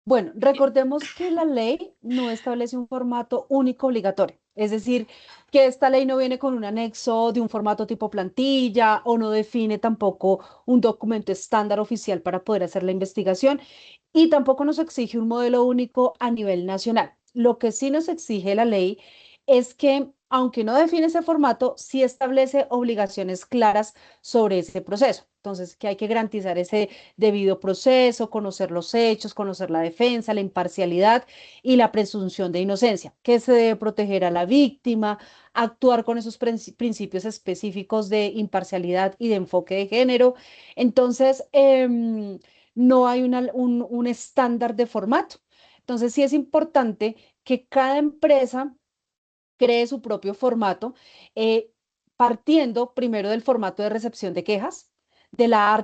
Bueno, recordemos que la ley no establece un formato único obligatorio, es decir, que esta ley no viene con un anexo de un formato tipo plantilla o no define tampoco un documento estándar oficial para poder hacer la investigación y tampoco nos exige un modelo único a nivel nacional. Lo que sí nos exige la ley es que, aunque no define ese formato, sí establece obligaciones claras sobre ese proceso. Entonces, que hay que garantizar ese debido proceso, conocer los hechos, conocer la defensa, la imparcialidad y la presunción de inocencia, que se debe proteger a la víctima, actuar con esos principios específicos de imparcialidad y de enfoque de género. Entonces, no hay un estándar de formato. Entonces, sí es importante que cada empresa cree su propio formato, eh, partiendo primero del formato de recepción de quejas, de la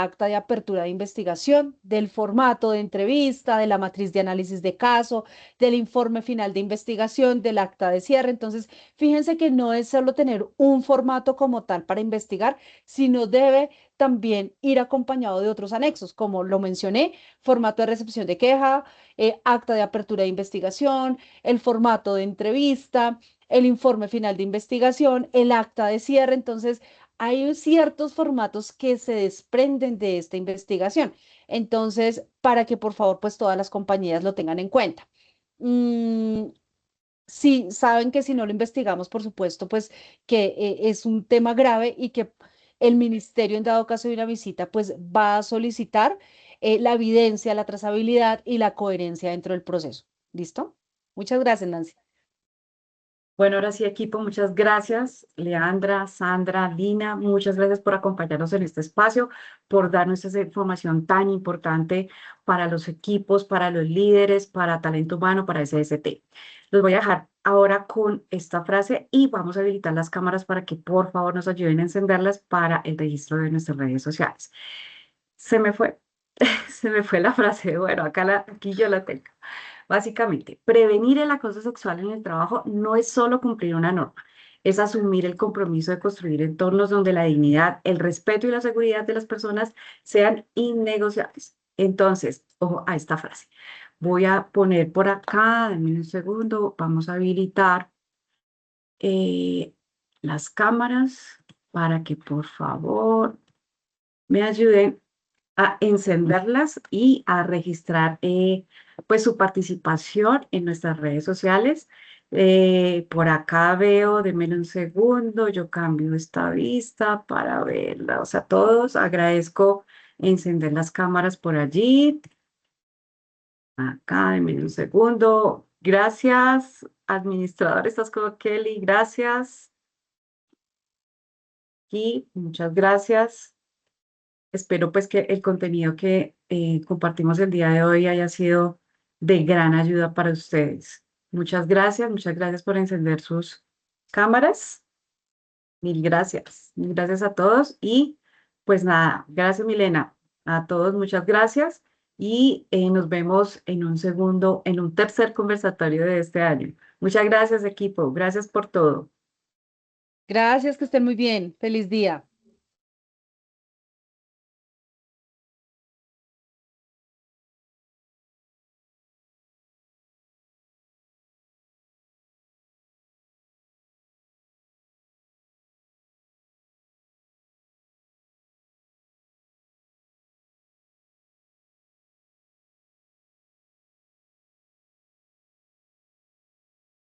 acta de apertura de investigación, del formato de entrevista, de la matriz de análisis de caso, del informe final de investigación, del acta de cierre. Entonces, fíjense que no es solo tener un formato como tal para investigar, sino debe también ir acompañado de otros anexos, como lo mencioné, formato de recepción de queja, acta de apertura de investigación, el formato de entrevista, el informe final de investigación, el acta de cierre. Entonces, hay ciertos formatos que se desprenden de esta investigación. Entonces, para que por favor, pues todas las compañías lo tengan en cuenta. Sí, saben que si no lo investigamos, por supuesto, pues que es un tema grave y que el ministerio, en dado caso de una visita, pues va a solicitar la evidencia, la trazabilidad y la coherencia dentro del proceso. ¿Listo? Muchas gracias, Nancy. Bueno, ahora sí, equipo, muchas gracias. Leandra, Sandra, Lina, muchas gracias por acompañarnos en este espacio, por darnos esa información tan importante para los equipos, para los líderes, para talento humano, para SST. Los voy a dejar ahora con esta frase y vamos a habilitar las cámaras para que por favor nos ayuden a encenderlas para el registro de nuestras redes sociales. Se me fue, se me fue la frase. Bueno, aquí yo la tengo. Básicamente, prevenir el acoso sexual en el trabajo no es solo cumplir una norma, es asumir el compromiso de construir entornos donde la dignidad, el respeto y la seguridad de las personas sean innegociables. Entonces, ojo a esta frase. Voy a poner por acá, denme un segundo, vamos a habilitar las cámaras para que por favor me ayuden a encenderlas y a registrar pues su participación en nuestras redes sociales. Por acá veo, denme un segundo, yo cambio esta vista para verla. O sea, todos agradezco encender las cámaras por allí. Acá, denme un segundo. Gracias, administrador, estás como Kelly, gracias. Y muchas gracias. Espero pues que el contenido que compartimos el día de hoy haya sido de gran ayuda para ustedes. Muchas gracias por encender sus cámaras. Mil gracias a todos y pues nada, gracias Milena, a todos muchas gracias y nos vemos en un tercer conversatorio de este año. Muchas gracias equipo, gracias por todo. Gracias, que estén muy bien. Feliz día.